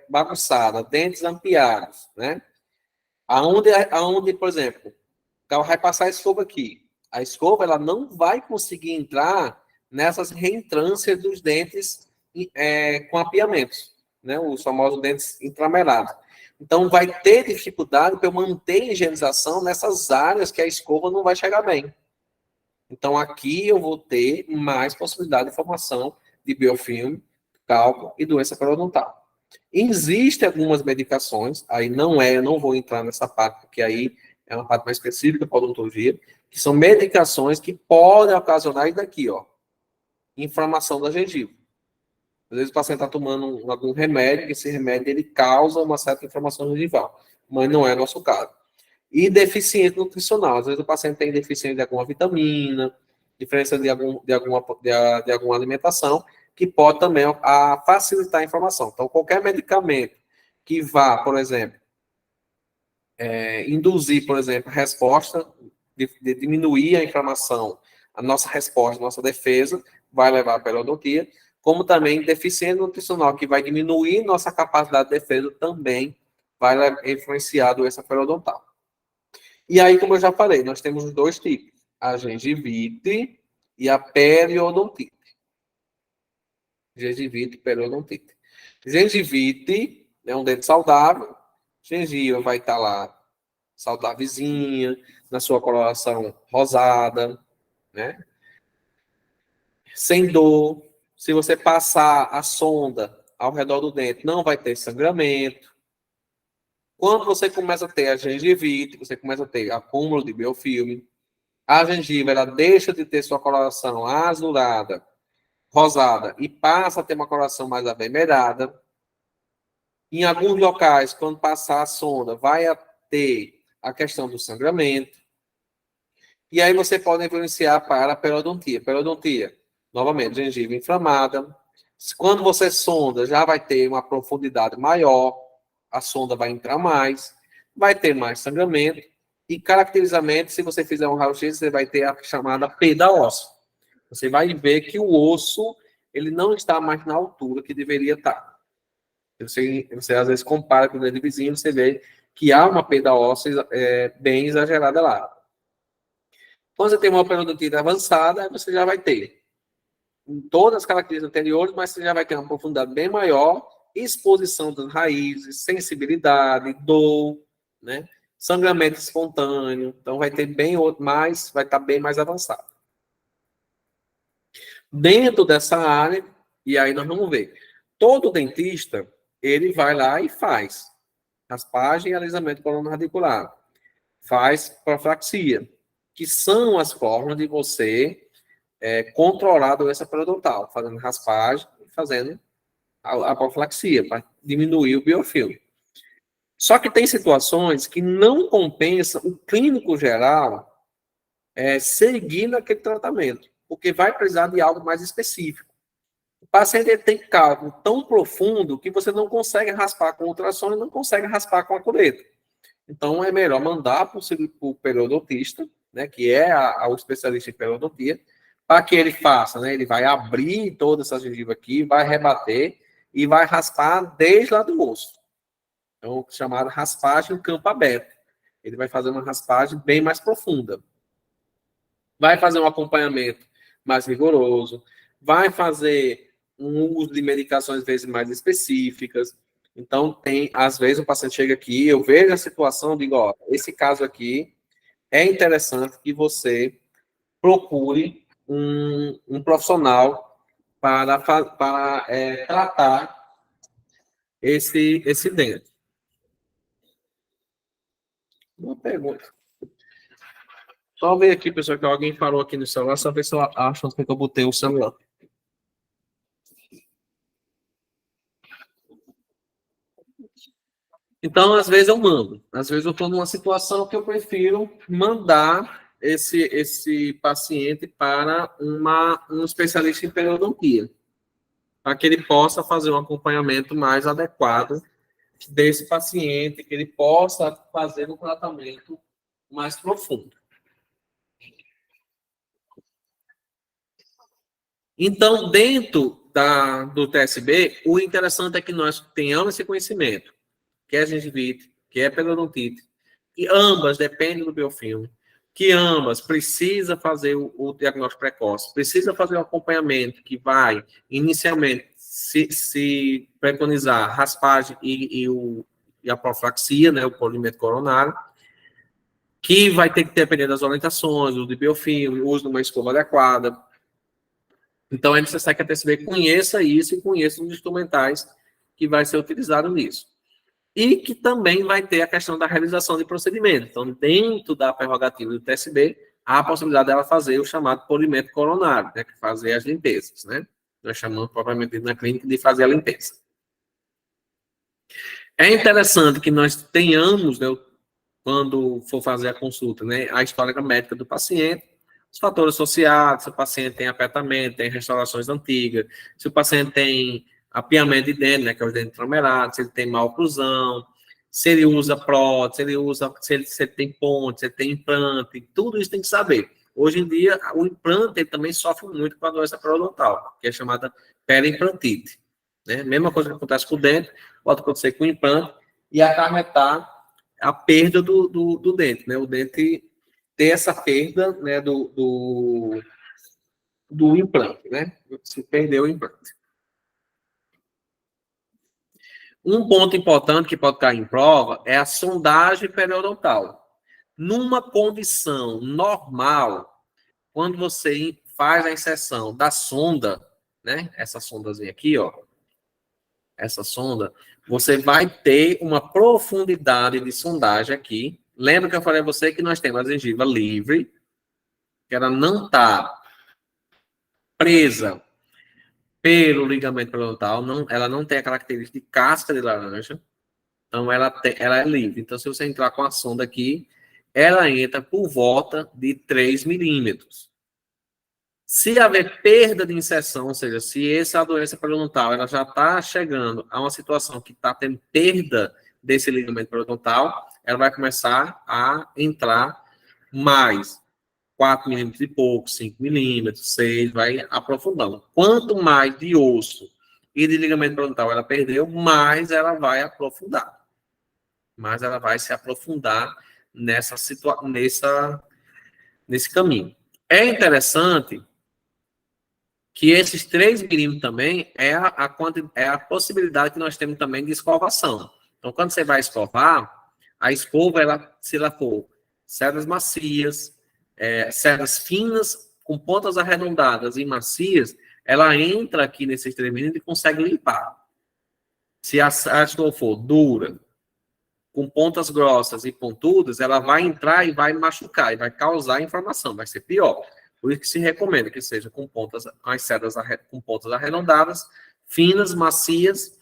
bagunçada, dentes ampliados, né? Aonde, por exemplo, o carro vai passar a escova aqui. A escova ela não vai conseguir entrar nessas reentrâncias dos dentes com apiamentos, né? Os famosos dentes intramerados. Então, vai ter dificuldade para eu manter a higienização nessas áreas que a escova não vai chegar bem. Então, aqui eu vou ter mais possibilidade de formação de biofilme, cálculo e doença periodontal. Existem algumas medicações, aí eu não vou entrar nessa parte, porque aí é uma parte mais específica para a odontologia, que são medicações que podem ocasionar isso daqui, ó, inflamação da gengiva. Às vezes o paciente está tomando algum remédio, e esse remédio ele causa uma certa inflamação gengival, mas não é nosso caso. E deficiência nutricional. Às vezes o paciente tem deficiência de alguma vitamina, diferença de alguma alimentação, que pode também facilitar a inflamação. Então, qualquer medicamento que vá, por exemplo, induzir, por exemplo, a resposta, de diminuir a inflamação, a nossa resposta, a nossa defesa, vai levar à periodontia, como também deficiência nutricional, que vai diminuir nossa capacidade de defesa, também vai influenciar a doença periodontal. E aí, como eu já falei, nós temos os 2 tipos, a gengivite e a periodontite. Gengivite e periodontite. Gengivite é um dente saudável, gengiva vai estar lá saudávelzinha, na sua coloração rosada, né? Sem dor. Se você passar a sonda ao redor do dente, não vai ter sangramento. Quando você começa a ter a gengivite, você começa a ter acúmulo de biofilme, a gengiva ela deixa de ter sua coloração azulada, rosada, e passa a ter uma coloração mais avermelhada. Em alguns locais, quando passar a sonda, vai ter a questão do sangramento. E aí você pode influenciar para a periodontia. Periodontia, novamente, gengiva inflamada. Quando você sonda, já vai ter uma profundidade maior, a sonda vai entrar mais, vai ter mais sangramento, e caracterizadamente, se você fizer um raio-x, você vai ter a chamada perda óssea. Você vai ver que o osso, ele não está mais na altura que deveria estar. Você às vezes compara com o dedo vizinho, você vê que há uma perda óssea bem exagerada lá. Quando você tem uma periodontite avançada, você já vai ter em todas as características anteriores, mas você já vai ter uma profundidade bem maior, exposição das raízes, sensibilidade, dor, né? sangramento espontâneo, então vai ter bem mais, vai estar bem mais avançado. Dentro dessa área, e aí nós vamos ver, todo dentista, ele vai lá e faz raspagem e alisamento corono-radicular, faz profilaxia, que são as formas de você controlar a doença periodontal, fazendo raspagem e fazendo a profilaxia, para diminuir o biofilme. Só que tem situações que não compensa o clínico geral seguir naquele tratamento, porque vai precisar de algo mais específico. O paciente ele tem cálculo tão profundo que você não consegue raspar com ultrassom e não consegue raspar com a coleta. Então, é melhor mandar para o periodontista, né, que é o especialista em periodontia, para que ele faça, né, ele vai abrir toda essa gengiva aqui, vai rebater e vai raspar desde lá do osso. Então, chamada raspagem em campo aberto. Ele vai fazer uma raspagem bem mais profunda. Vai fazer um acompanhamento mais rigoroso, vai fazer um uso de medicações, às vezes, mais específicas. Então, às vezes, o paciente chega aqui, eu vejo a situação, digo, ó, esse caso aqui, é interessante que você procure um profissional para tratar esse dente. Uma pergunta. Só ver aqui, pessoal, que alguém parou aqui no celular, só ver se eu acho onde que eu botei o celular. Então, às vezes eu mando. Às vezes eu estou numa situação que eu prefiro mandar esse paciente para um especialista em periodontia, para que ele possa fazer um acompanhamento mais adequado desse paciente, que ele possa fazer um tratamento mais profundo. Então, dentro do TSB, o interessante é que nós tenhamos esse conhecimento, que é gengivite, que é periodontite, que ambas dependem do biofilme, que ambas precisa fazer o diagnóstico precoce, precisa fazer o acompanhamento que vai, inicialmente, se preconizar raspagem e a profilaxia, né, o polimento coronário, que vai ter que depender das orientações, o de biofilme, o uso de uma escova adequada. Então, é necessário que a TSB conheça isso e conheça os instrumentais que vai ser utilizado nisso. E que também vai ter a questão da realização de procedimento. Então, dentro da prerrogativa do TSB, há a possibilidade dela fazer o chamado polimento coronário, né, que fazer as limpezas, né? Nós chamamos propriamente na clínica de fazer a limpeza. É interessante que nós tenhamos, né, quando for fazer a consulta, né, a história médica do paciente, os fatores associados, se o paciente tem apertamento, tem restaurações antigas, se o paciente tem apiamento de dente, né, que é os dentes tromerados, se ele tem maloclusão, se ele usa prótese, se ele tem ponte, se ele tem implante, tudo isso tem que saber. Hoje em dia, o implante ele também sofre muito com a doença periodontal, que é chamada periimplantite. Né? Mesma coisa que acontece com o dente, pode acontecer com o implante e acarretar a perda do dente, né? O dente ter essa perda, né, do implante, né? Se perdeu o implante. Um ponto importante que pode cair em prova é a sondagem periodontal. Numa condição normal, quando você faz a inserção da sonda, né? Essa sondazinha aqui, ó. Essa sonda, você vai ter uma profundidade de sondagem aqui. Lembra que eu falei a você que nós temos a gengiva livre, que ela não está presa pelo ligamento periodontal, ela não tem a característica de casca de laranja, então ela é livre. Então, se você entrar com a sonda aqui, ela entra por volta de 3 milímetros. Se haver perda de inserção, ou seja, se essa doença periodontal ela já está chegando a uma situação que está tendo perda desse ligamento periodontal, ela vai começar a entrar mais 4 milímetros e pouco, 5 milímetros, 6, vai aprofundando. Quanto mais de osso e de ligamento periodontal ela perdeu, mais ela vai aprofundar. Mais ela vai se aprofundar nesse caminho. É interessante que esses 3 milímetros também é a possibilidade que nós temos também de escovação. Então, quando você vai escovar, A escova, se ela for cerdas macias, cerdas finas, com pontas arredondadas e macias, ela entra aqui nesses 3 milímetros e consegue limpar. Se a escova for dura, com pontas grossas e pontudas, ela vai entrar e vai machucar, e vai causar inflamação, vai ser pior. Por isso que se recomenda que seja com as cerdas com pontas arredondadas, finas, macias,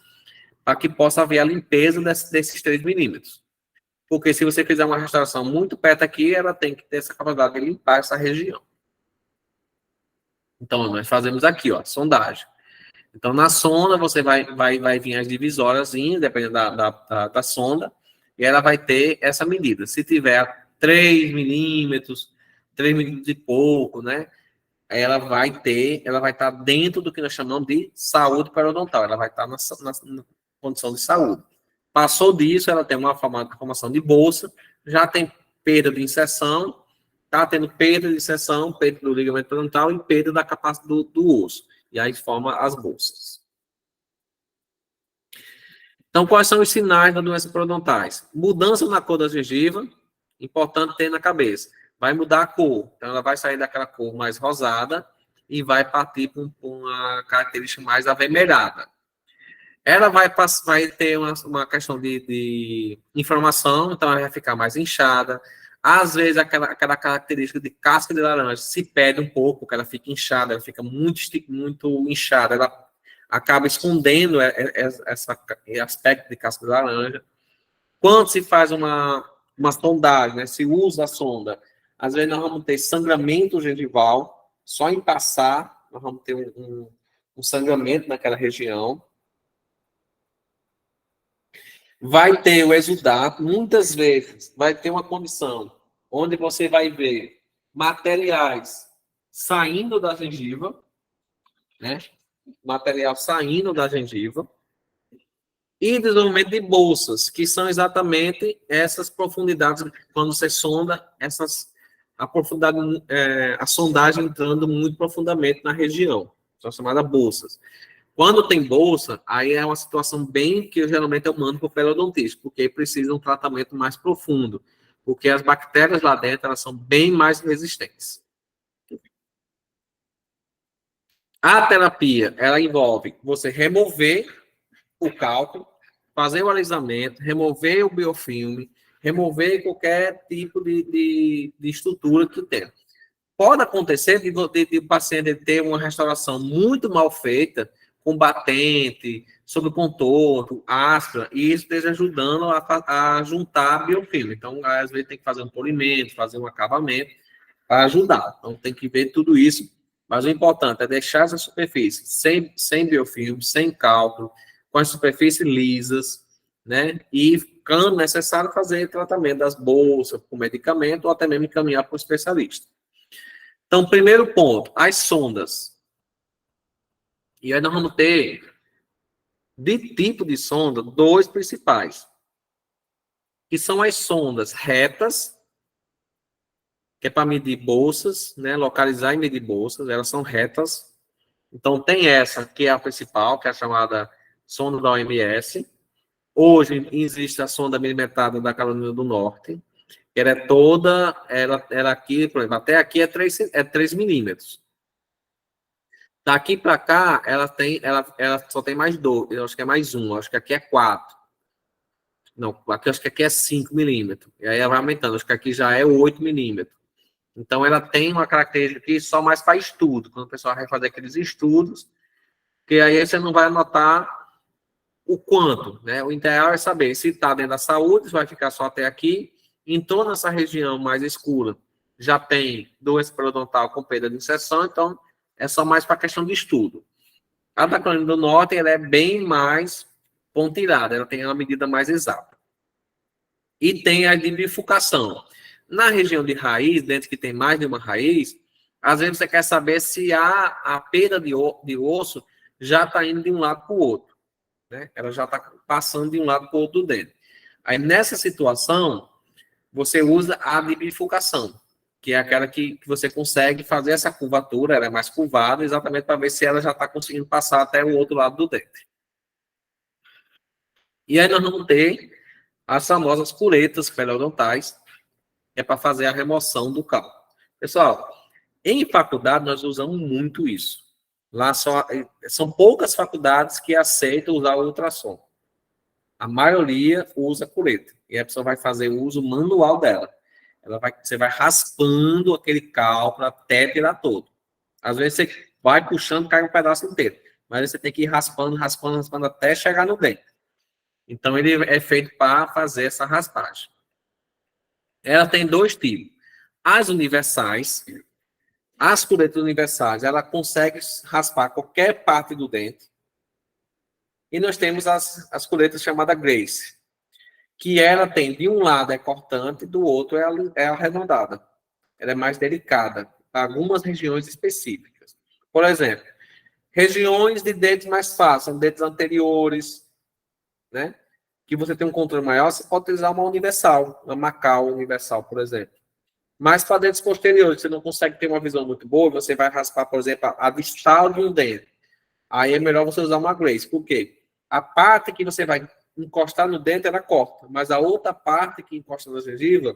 para que possa haver a limpeza desses 3 milímetros. Porque se você fizer uma restauração muito perto aqui, ela tem que ter essa capacidade de limpar essa região. Então, nós fazemos aqui, ó, sondagem. Então, na sonda, você vai vir as divisórias, dependendo da sonda, e ela vai ter essa medida. Se tiver 3 milímetros e pouco, né? Ela vai estar dentro do que nós chamamos de saúde periodontal. Ela vai estar na condição de saúde. Passou disso, ela tem uma formação de bolsa, já tem perda de inserção, está tendo perda de inserção, perda do ligamento periodontal e perda da capacidade do osso. E aí forma as bolsas. Então, quais são os sinais da doença periodontais? Mudança na cor da gengiva, importante ter na cabeça. Vai mudar a cor. Então, ela vai sair daquela cor mais rosada e vai partir para uma característica mais avermelhada. Ela vai ter uma questão de inflamação, então ela vai ficar mais inchada. Às vezes, aquela característica de casca de laranja se perde um pouco, porque ela fica inchada, ela fica muito inchada, ela acaba escondendo esse aspecto de casca de laranja. Quando se faz uma sondagem, né, se usa a sonda, às vezes nós vamos ter sangramento gengival, só em passar, nós vamos ter um sangramento naquela região. Vai ter o exudato, muitas vezes vai ter uma condição onde você vai ver materiais saindo da gengiva, né? Material saindo da gengiva, e desenvolvimento de bolsas, que são exatamente essas profundidades, quando você sonda, a sondagem entrando muito profundamente na região, são chamadas bolsas. Quando tem bolsa, aí é uma situação bem que geralmente eu mando para o periodontista, porque precisa de um tratamento mais profundo, porque as bactérias lá dentro elas são bem mais resistentes. A terapia, ela envolve você remover o cálculo, fazer o alisamento, remover o biofilme, remover qualquer tipo de estrutura que tenha. Pode acontecer de o paciente ter uma restauração muito mal feita, com batente, sobre contorno, áspera, e isso esteja ajudando a juntar biofilme. Então, às vezes, tem que fazer um polimento, fazer um acabamento para ajudar. Então, tem que ver tudo isso. Mas o importante é deixar essa superfície sem biofilme, sem cálculo, com as superfícies lisas, né? E, quando necessário, fazer tratamento das bolsas, com medicamento, ou até mesmo encaminhar para o especialista. Então, primeiro ponto, as sondas. E aí nós vamos ter, de tipo de sonda, 2 principais, que são as sondas retas, que é para medir bolsas, né? Localizar e medir bolsas, elas são retas. Então, tem essa, que é a principal, que é a chamada sonda da OMS. Hoje, existe a sonda milimetrada da Carolina do Norte, que ela é toda, ela aqui, por exemplo, até aqui é 3 milímetros. Daqui para cá, ela só tem mais 2, eu acho que é mais 1, acho que aqui é 4. Não, acho que aqui é 5 milímetros. E aí ela vai aumentando, acho que aqui já é 8 milímetros. Então, ela tem uma característica aqui só mais para estudo, quando o pessoal vai fazer aqueles estudos, que aí você não vai anotar o quanto, né? O ideal é saber se está dentro da saúde, vai ficar só até aqui, em toda essa região mais escura, já tem doença periodontal com perda de inserção, então é só mais para questão de estudo. A da Carolina do Norte, ela é bem mais pontilhada, ela tem uma medida mais exata. E tem a de bifurcação. Na região de raiz, dentro que tem mais de uma raiz, às vezes você quer saber se a perda de osso já está indo de um lado para o outro, né? Ela já está passando de um lado para o outro do dente. Aí, nessa situação, você usa a de bifurcação, que é aquela que você consegue fazer essa curvatura, ela é mais curvada, exatamente para ver se ela já está conseguindo passar até o outro lado do dente. E aí nós vamos ter as famosas curetas periodontais, que é para fazer a remoção do cálculo. Pessoal, em faculdade nós usamos muito isso. Lá são poucas faculdades que aceitam usar o ultrassom. A maioria usa cureta. E a pessoa vai fazer o uso manual dela. Você vai raspando aquele cálculo até tirar todo. Às vezes você vai puxando, cai um pedaço inteiro. Mas você tem que ir raspando, raspando, raspando até chegar no dente. Então, ele é feito para fazer essa raspagem. Ela tem dois tipos. As universais, as curetas universais, ela consegue raspar qualquer parte do dente. E nós temos as curetas chamadas Grace, que ela tem, de um lado é cortante, do outro é arredondada. Ela é mais delicada, para algumas regiões específicas. Por exemplo, regiões de dentes mais fáceis, dentes anteriores, né? Que você tem um controle maior, você pode utilizar uma universal, uma Macau universal, por exemplo. Mas para dentes posteriores, você não consegue ter uma visão muito boa, você vai raspar, por exemplo, a distal de um dente. Aí é melhor você usar uma Grace. Por quê? A parte que você vai encostar no dente, ela corta, mas a outra parte que encosta na gengiva,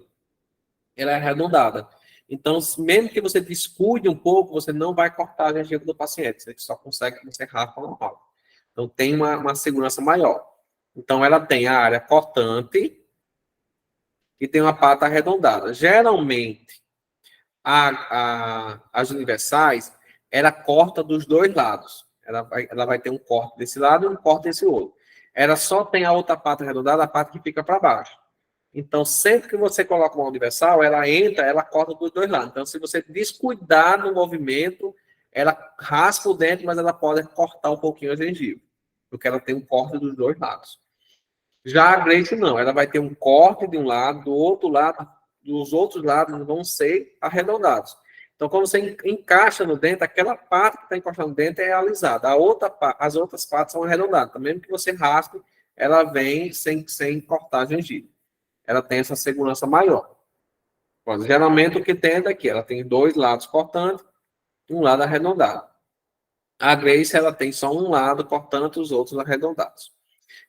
ela é arredondada. Então, mesmo que você descuide um pouco, você não vai cortar a gengiva do paciente, você só consegue que você raspa normal. Então, tem uma segurança maior. Então, ela tem a área cortante e tem uma pata arredondada. Geralmente, as universais, ela corta dos dois lados. Ela vai ter um corte desse lado e um corte desse outro. Ela só tem a outra pata arredondada, a parte que fica para baixo. Então, sempre que você coloca uma universal, ela entra, ela corta dos dois lados. Então, se você descuidar no movimento, ela raspa o dente, mas ela pode cortar um pouquinho a gengiva, porque ela tem um corte dos dois lados. Já a Grace não, ela vai ter um corte de um lado, do outro lado, dos outros lados vão ser arredondados. Então, quando você encaixa no dente, aquela parte que está encostando no dente é alisada. As outras partes são arredondadas. Então, mesmo que você raspe, ela vem sem cortar a gengiva. Ela tem essa segurança maior. Bom, geralmente, o que tem é daqui. Ela tem dois lados cortantes e um lado arredondado. A Grace, ela tem só um lado cortante e os outros arredondados.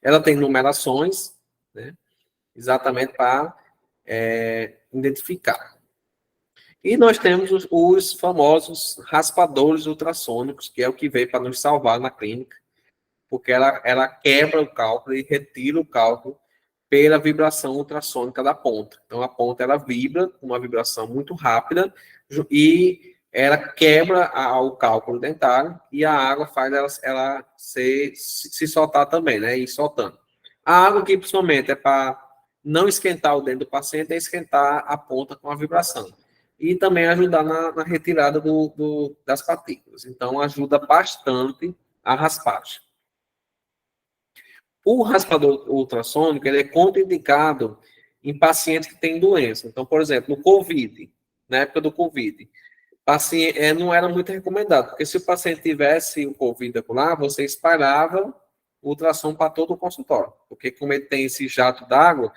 Ela tem numerações, né, exatamente para identificar. E nós temos os famosos raspadores ultrassônicos, que é o que veio para nos salvar na clínica, porque ela quebra o cálculo e retira o cálculo pela vibração ultrassônica da ponta. Então, a ponta ela vibra com uma vibração muito rápida e ela quebra o cálculo dentário e a água faz ela se soltar também, né? Ir soltando. A água que, principalmente, é para não esquentar o dente do paciente, é esquentar a ponta com a vibração. E também ajudar na retirada das partículas. Então, ajuda bastante a raspagem. O raspador ultrassônico ele é contraindicado em pacientes que têm doença. Então, por exemplo, no COVID, na época do COVID, não era muito recomendado, porque se o paciente tivesse o COVID lá, você espalhava o ultrassom para todo o consultório, porque como ele tem esse jato d'água,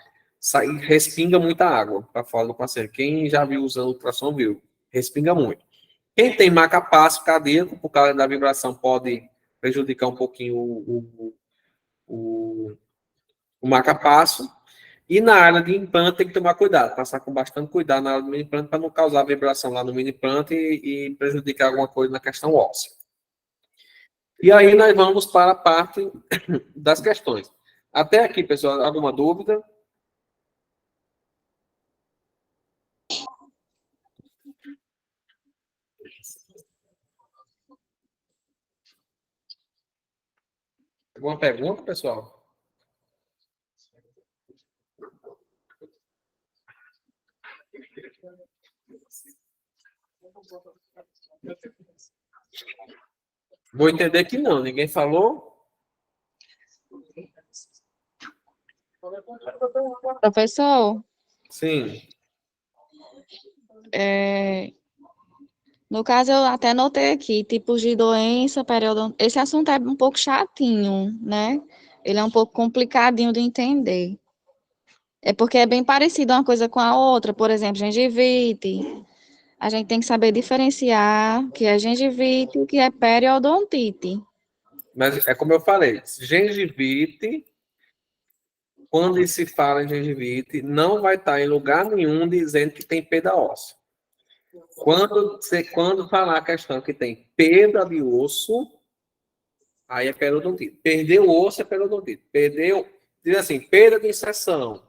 respinga muita água para fora do paciente. Quem já viu usando ultrassom viu, respinga muito. Quem tem marca-passo cardíaco, por causa da vibração, pode prejudicar um pouquinho o marca-passo. E na área de implante tem que tomar cuidado, passar com bastante cuidado na área do mini implante para não causar vibração lá no mini implante e prejudicar alguma coisa na questão óssea. E aí nós vamos para a parte das questões. Até aqui, pessoal, alguma dúvida? Alguma pergunta, pessoal? Vou entender que não. Ninguém falou? Professor, Sim. no caso eu até notei aqui, tipos de doença, esse assunto é um pouco chatinho, né? Ele é um pouco complicadinho de entender. É porque é bem parecido uma coisa com a outra, por exemplo, gengivite. A gente tem que saber diferenciar o que é gengivite e o que é periodontite. Mas é como eu falei, gengivite, quando se fala em gengivite, não vai estar em lugar nenhum dizendo que tem perda óssea. Quando falar a questão que tem perda de osso, aí é periodontite. Perdeu o osso é periodontite. Diz assim, perda de inserção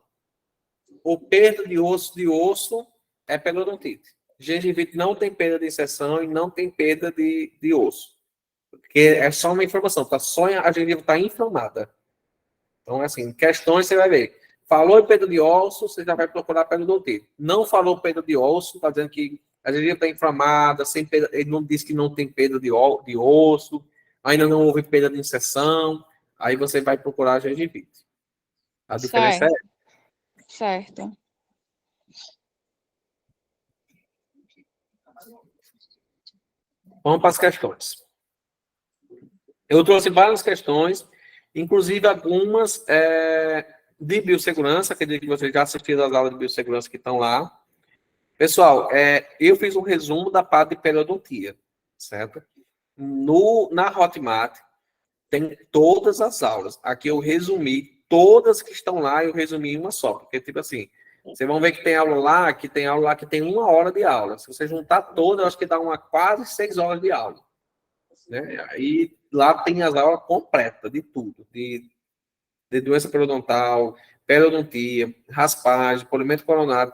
ou perda de osso é periodontite. Gengivite não tem perda de inserção e não tem perda de osso. Porque é só uma informação, a gengiva está inflamada. Então, assim, questões você vai ver. Falou em perda de osso, você já vai procurar periodontite. Não falou perda de osso, está dizendo que a gengiva está inflamada, ele não disse que não tem perda de osso, ainda não houve perda de inserção, aí você vai procurar a gengivite. A diferença é essa. Certo. Vamos para as questões. Eu trouxe várias questões, inclusive algumas de biossegurança, acredito que vocês já assistiram às aulas de biossegurança que estão lá. Pessoal, eu fiz um resumo da parte de periodontia, certo? Na Hotmart tem todas as aulas. Aqui eu resumi todas que estão lá, eu resumi em uma só, porque tipo assim, vocês vão ver que tem aula lá que tem 1 hora de aula. Se você juntar todas, eu acho que dá quase 6 horas de aula. Né? Aí lá tem as aulas completas de tudo, de doença periodontal, periodontia, raspagem, polimento coronário,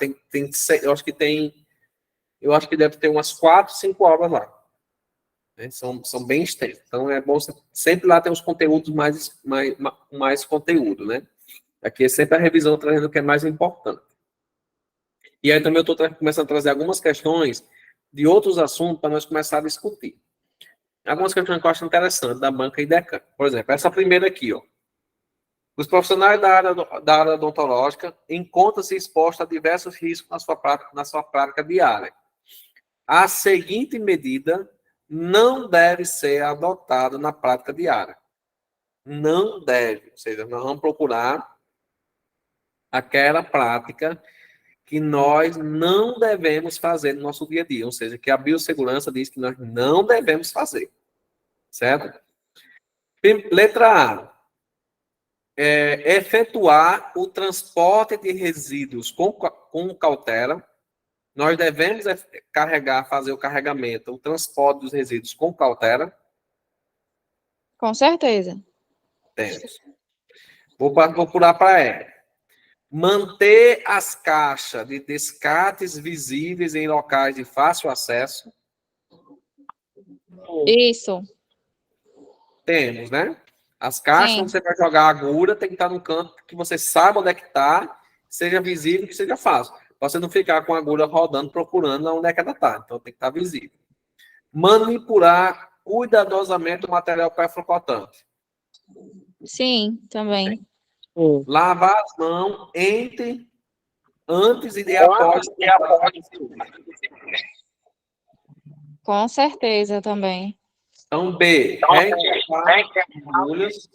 eu acho que deve ter umas 4, 5 aulas lá. Né? São bem extensas. Então é bom, sempre lá tem os conteúdos mais conteúdo, né? Aqui é sempre a revisão trazendo o que é mais importante. E aí também eu estou começando a trazer algumas questões de outros assuntos para nós começar a discutir. Algumas questões que eu acho interessantes da banca e DECAN. Por exemplo, essa primeira aqui, ó. Os profissionais da área odontológica encontram-se expostos a diversos riscos na sua prática diária. A seguinte medida não deve ser adotada na prática diária. Não deve. Ou seja, nós vamos procurar aquela prática que nós não devemos fazer no nosso dia a dia. Ou seja, que a biossegurança diz que nós não devemos fazer. Certo? Letra A. Efetuar o transporte de resíduos com cautela. Nós devemos fazer o carregamento, o transporte dos resíduos com cautela. Com certeza. Temos. Vou pular para E. Manter as caixas de descartes visíveis em locais de fácil acesso. Isso. Temos, né? As caixas, quando você vai jogar a agulha, tem que estar num canto que você saiba onde é que está, seja visível, que seja fácil. Para você não ficar com a agulha rodando, procurando onde é que ela está. Então, tem que estar visível. Manipular cuidadosamente o material perfurcotante. Sim, também. Lavar as mãos antes e após. Com certeza também. Então, B. Reencapar agulhas.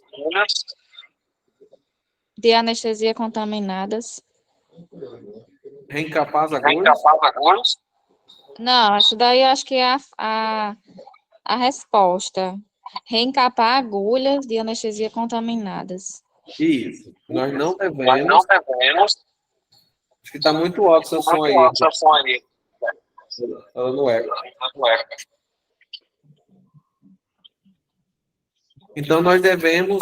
De anestesia contaminadas. Reencapar as agulhas. Não, isso daí eu acho que é a resposta. Reencapar agulhas de anestesia contaminadas. Isso. Nós não devemos. Acho que está muito alto o seu som aí. Falando eco. Então, nós devemos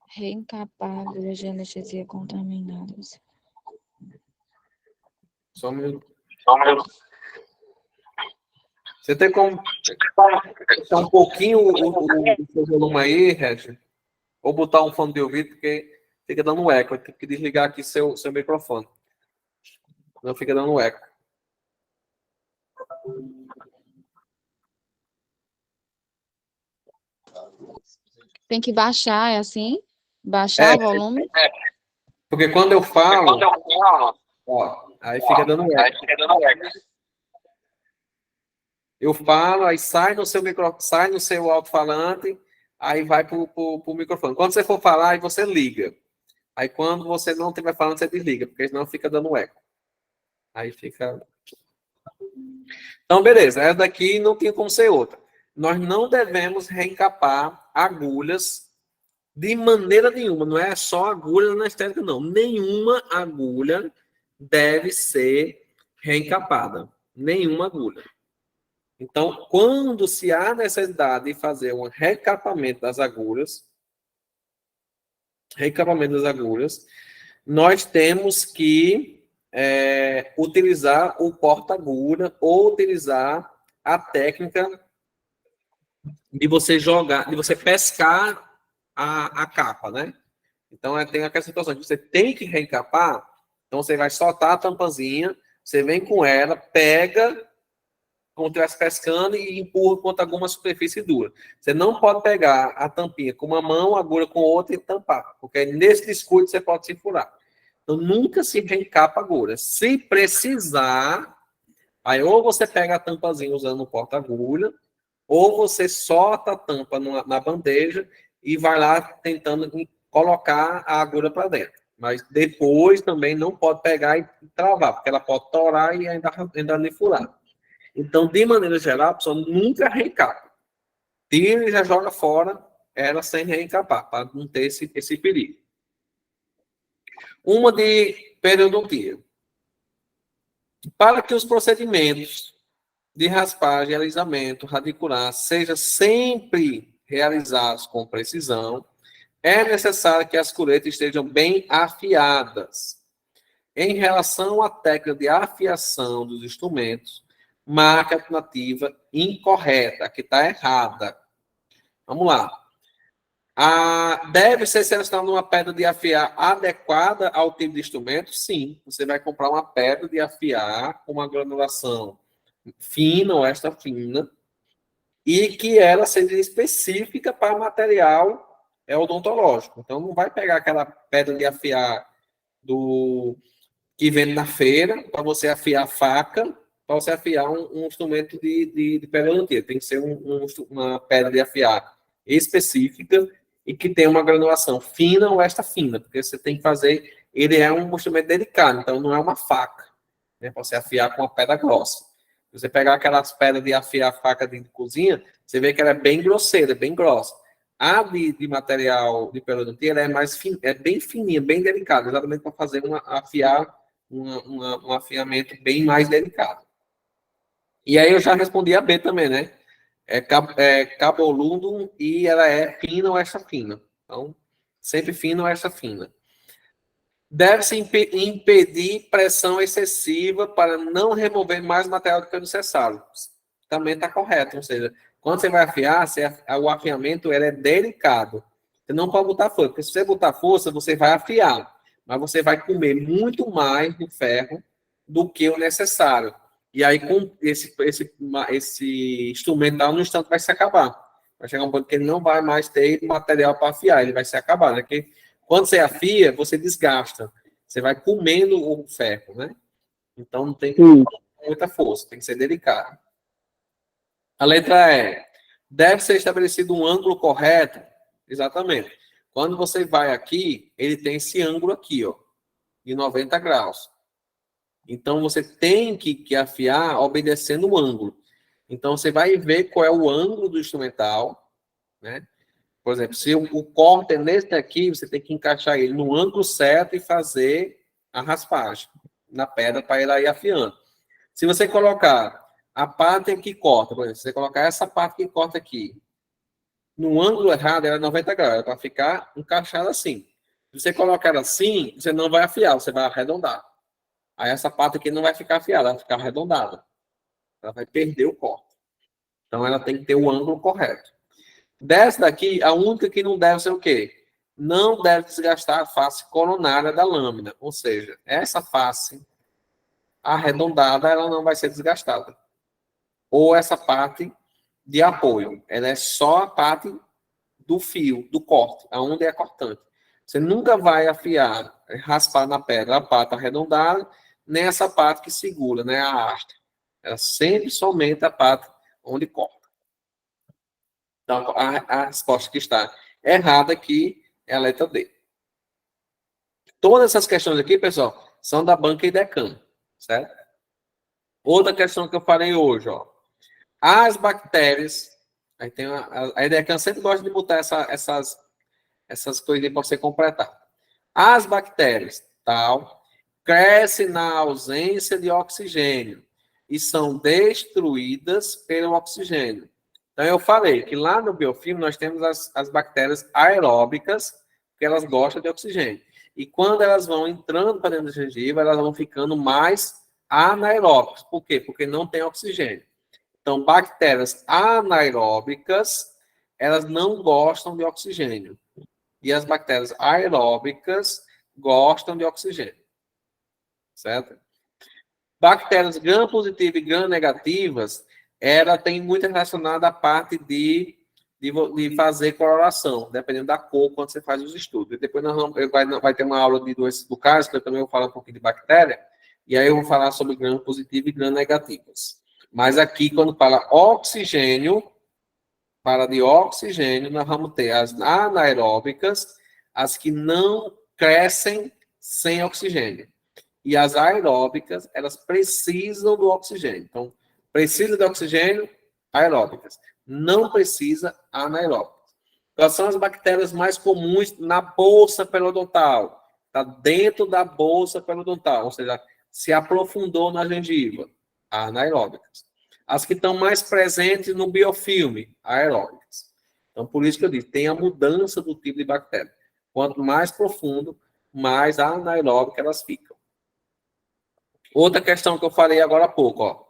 Reencapar agulhas de anestesia contaminadas. Só um minuto. Você tem como deixar um pouquinho o seu volume aí, Regi? Ou botar um fone de ouvido, porque fica dando eco. Eu tenho que desligar aqui seu microfone. Não fica dando eco. Tem que baixar, é assim? Baixar o volume? Porque quando eu falo, ó, aí fica dando eco. Eu falo, aí sai no seu alto-falante, aí vai pro microfone. Quando você for falar, aí você liga. Aí quando você não estiver falando, você desliga, porque senão fica dando eco. Aí fica... Então, beleza. Essa daqui não tinha como ser outra. nós não devemos reencapar agulhas de maneira nenhuma. Não é só agulha anestésica, não. Nenhuma agulha deve ser reencapada. Nenhuma agulha. Então, quando se há necessidade de fazer um recapamento das agulhas, nós temos que utilizar o porta-agulha ou utilizar a técnica de você jogar, de você pescar a capa, né? Então, tem aquela situação de você tem que reencapar, então você vai soltar a tampazinha, você vem com ela, pega, como estivesse pescando, e empurra contra alguma superfície dura. Você não pode pegar a tampinha com uma mão, a agulha com outra e tampar, porque nesse descuido você pode se furar. Então, nunca se reencapa a agulha. Se precisar, aí ou você pega a tampazinha usando o porta-agulha, ou você solta a tampa na bandeja e vai lá tentando colocar a agulha para dentro. Mas depois também não pode pegar e travar, porque ela pode torar e ainda lhe furar. Então, de maneira geral, a pessoa nunca reencapa. Tira e já joga fora ela sem reencapar, para não ter esse perigo. Uma de periodontia. Para que os procedimentos de raspagem e alisamento radicular sejam sempre realizados com precisão, é necessário que as curetas estejam bem afiadas. Em relação à técnica de afiação dos instrumentos, marca a alternativa incorreta, que está errada. Vamos lá. Deve ser selecionada uma pedra de afiar adequada ao tipo de instrumento? Sim. Você vai comprar uma pedra de afiar com uma granulação fina ou extra fina, e que ela seja específica para material odontológico. Então, não vai pegar aquela pedra de afiar que vende na feira, para você afiar a faca, para você afiar um instrumento de periodontia. Tem que ser uma pedra de afiar específica e que tem uma granulação fina ou extra fina, porque você tem que fazer... Ele é um instrumento delicado, então não é uma faca, né, para você afiar com uma pedra grossa. Se você pegar aquelas pedras de afiar a faca de cozinha, você vê que ela é bem grosseira, bem grossa. A de material de periodontia, ela é bem fininha, bem delicada, exatamente para fazer um afiamento bem mais delicado. E aí eu já respondi a B também, né? Cabolundum e ela é fina ou extra fina. Então, sempre fina ou extra fina. Deve-se impedir pressão excessiva para não remover mais material do que é necessário. Também está correto. Ou seja, quando você vai afiar, o afiamento é delicado. Você não pode botar força, porque se você botar força, você vai afiar. Mas você vai comer muito mais do ferro do que o necessário. E aí, com esse instrumental, no instante, vai se acabar. Vai chegar um ponto que ele não vai mais ter material para afiar, ele vai se acabar, né? Porque quando você afia, você desgasta. Você vai comendo o ferro, né? Então, não tem que ter muita força, tem que ser delicado. A letra E. Deve ser estabelecido um ângulo correto. Exatamente. Quando você vai aqui, ele tem esse ângulo aqui, ó, de 90 graus. Então, você tem que afiar obedecendo o ângulo. Então, você vai ver qual é o ângulo do instrumental, né? Por exemplo, se o corte é nesse daqui, você tem que encaixar ele no ângulo certo e fazer a raspagem na pedra para ele ir afiando. Se você colocar a parte que corta, por exemplo, se você colocar essa parte que corta aqui, no ângulo errado, ela é 90 graus, para ficar encaixada assim. Se você colocar assim, você não vai afiar, você vai arredondar. Aí essa parte aqui não vai ficar afiada, ela vai ficar arredondada. Ela vai perder o corte. Então, ela tem que ter o ângulo correto. Dessa daqui, a única que não deve ser o quê? Não deve desgastar a face coronária da lâmina. Ou seja, essa face arredondada, ela não vai ser desgastada. Ou essa parte de apoio. Ela é só a parte do fio, do corte, aonde é cortante. Você nunca vai afiar, raspar na pedra a parte arredondada, nem essa parte que segura, né, a haste. Ela sempre somente a parte onde corta. Então, a resposta que está errada aqui é a letra D. Todas essas questões aqui, pessoal, são da banca IDECAM, certo? Outra questão que eu falei hoje, ó. As bactérias Aí tem a EDECAN sempre gosta de botar essas coisas para você completar. As bactérias, tal, crescem na ausência de oxigênio e são destruídas pelo oxigênio. Então, eu falei que lá no biofilme nós temos as bactérias aeróbicas, que elas gostam de oxigênio. E quando elas vão entrando para dentro da gengiva, elas vão ficando mais anaeróbicas. Por quê? Porque não tem oxigênio. Então, bactérias anaeróbicas, elas não gostam de oxigênio. E as bactérias aeróbicas gostam de oxigênio. Certo? Bactérias gram-positivas e gram-negativas, ela tem muito relacionada à parte de fazer coloração, dependendo da cor, quando você faz os estudos. E depois vai ter uma aula de doenças bucais, que eu também vou falar um pouquinho de bactéria, e aí eu vou falar sobre gram-positivas e gram-negativas. Mas aqui, quando fala oxigênio, para de oxigênio, nós vamos ter as anaeróbicas, as que não crescem sem oxigênio. E as aeróbicas, elas precisam do oxigênio. Então, precisa de oxigênio, aeróbicas. Não precisa, anaeróbicas. Quais são as bactérias mais comuns na bolsa periodontal? Está dentro da bolsa periodontal, ou seja, se aprofundou na gengiva, anaeróbicas. As que estão mais presentes no biofilme, aeróbicas. Então, por isso que eu disse, tem a mudança do tipo de bactéria. Quanto mais profundo, mais anaeróbica elas ficam. Outra questão que eu falei agora há pouco, ó.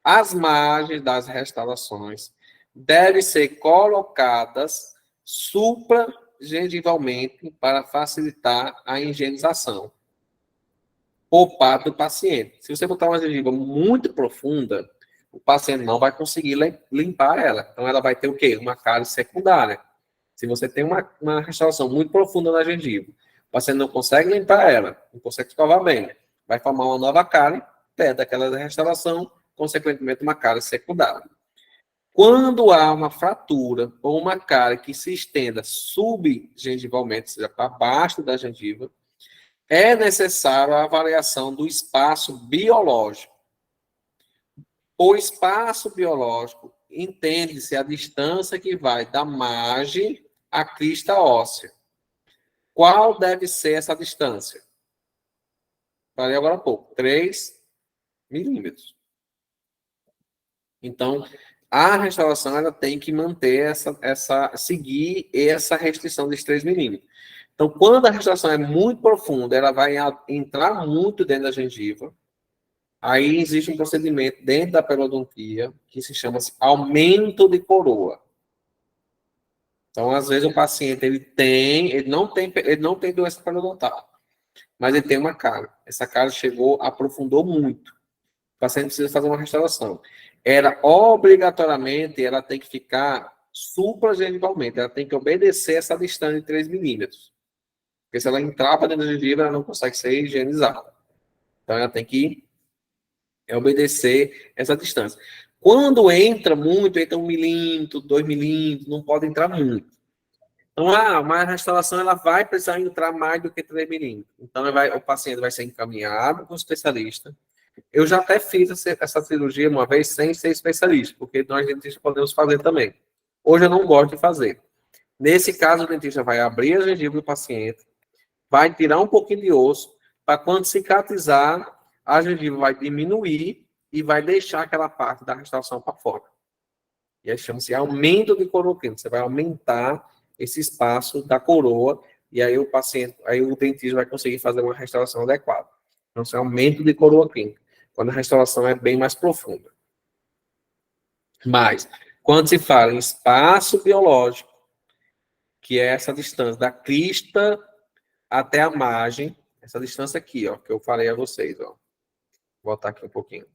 As margens das restaurações devem ser colocadas supragengivalmente para facilitar a higienização por parte do paciente. Se você botar uma gengiva muito profunda, o paciente não vai conseguir limpar ela. Então, ela vai ter o quê? Uma cárie secundária. Se você tem uma restauração muito profunda na gengiva, o paciente não consegue limpar ela, não consegue escovar bem, vai formar uma nova cárie, perto daquela restauração, consequentemente uma cárie secundária. Quando há uma fratura ou uma cárie que se estenda subgengivalmente, ou seja, para baixo da gengiva, é necessário a avaliação do espaço biológico. O espaço biológico entende-se a distância que vai da margem à crista óssea. Qual deve ser essa distância? Falei agora há pouco, 3 milímetros. Então, a restauração ela tem que manter seguir essa restrição dos 3 milímetros. Então, quando a restauração é muito profunda, ela vai entrar muito dentro da gengiva. Aí existe um procedimento dentro da periodontia que se chama aumento de coroa. Então, às vezes o paciente ele não tem doença periodontal, mas ele tem uma cárie. Essa cárie aprofundou muito. O paciente precisa fazer uma restauração. Obrigatoriamente, ela tem que ficar supragengivalmente, ela tem que obedecer essa distância de 3 milímetros. Porque se ela entrar para dentro da gengiva, ela não consegue ser higienizada. Então, ela tem que obedecer essa distância. Quando entra muito, entra 1 milímetro, 2 milímetros, não pode entrar muito. Então, mas a restauração ela vai precisar entrar mais do que 3 milímetros. Então, o paciente vai ser encaminhado para um especialista. Eu já até fiz essa cirurgia uma vez sem ser especialista, porque nós dentistas podemos fazer também. Hoje eu não gosto de fazer. Nesse caso, o dentista vai abrir a gengiva do paciente, vai tirar um pouquinho de osso, para quando cicatrizar, a gengiva vai diminuir e vai deixar aquela parte da restauração para fora. E aí chama-se aumento de coroa clínica. Você vai aumentar esse espaço da coroa e aí o dentista vai conseguir fazer uma restauração adequada. Então, isso é aumento de coroa clínica, quando a restauração é bem mais profunda. Mas, quando se fala em espaço biológico, que é essa distância da crista até a margem, essa distância aqui, ó, que eu falei a vocês, ó. Vou botar aqui um pouquinho.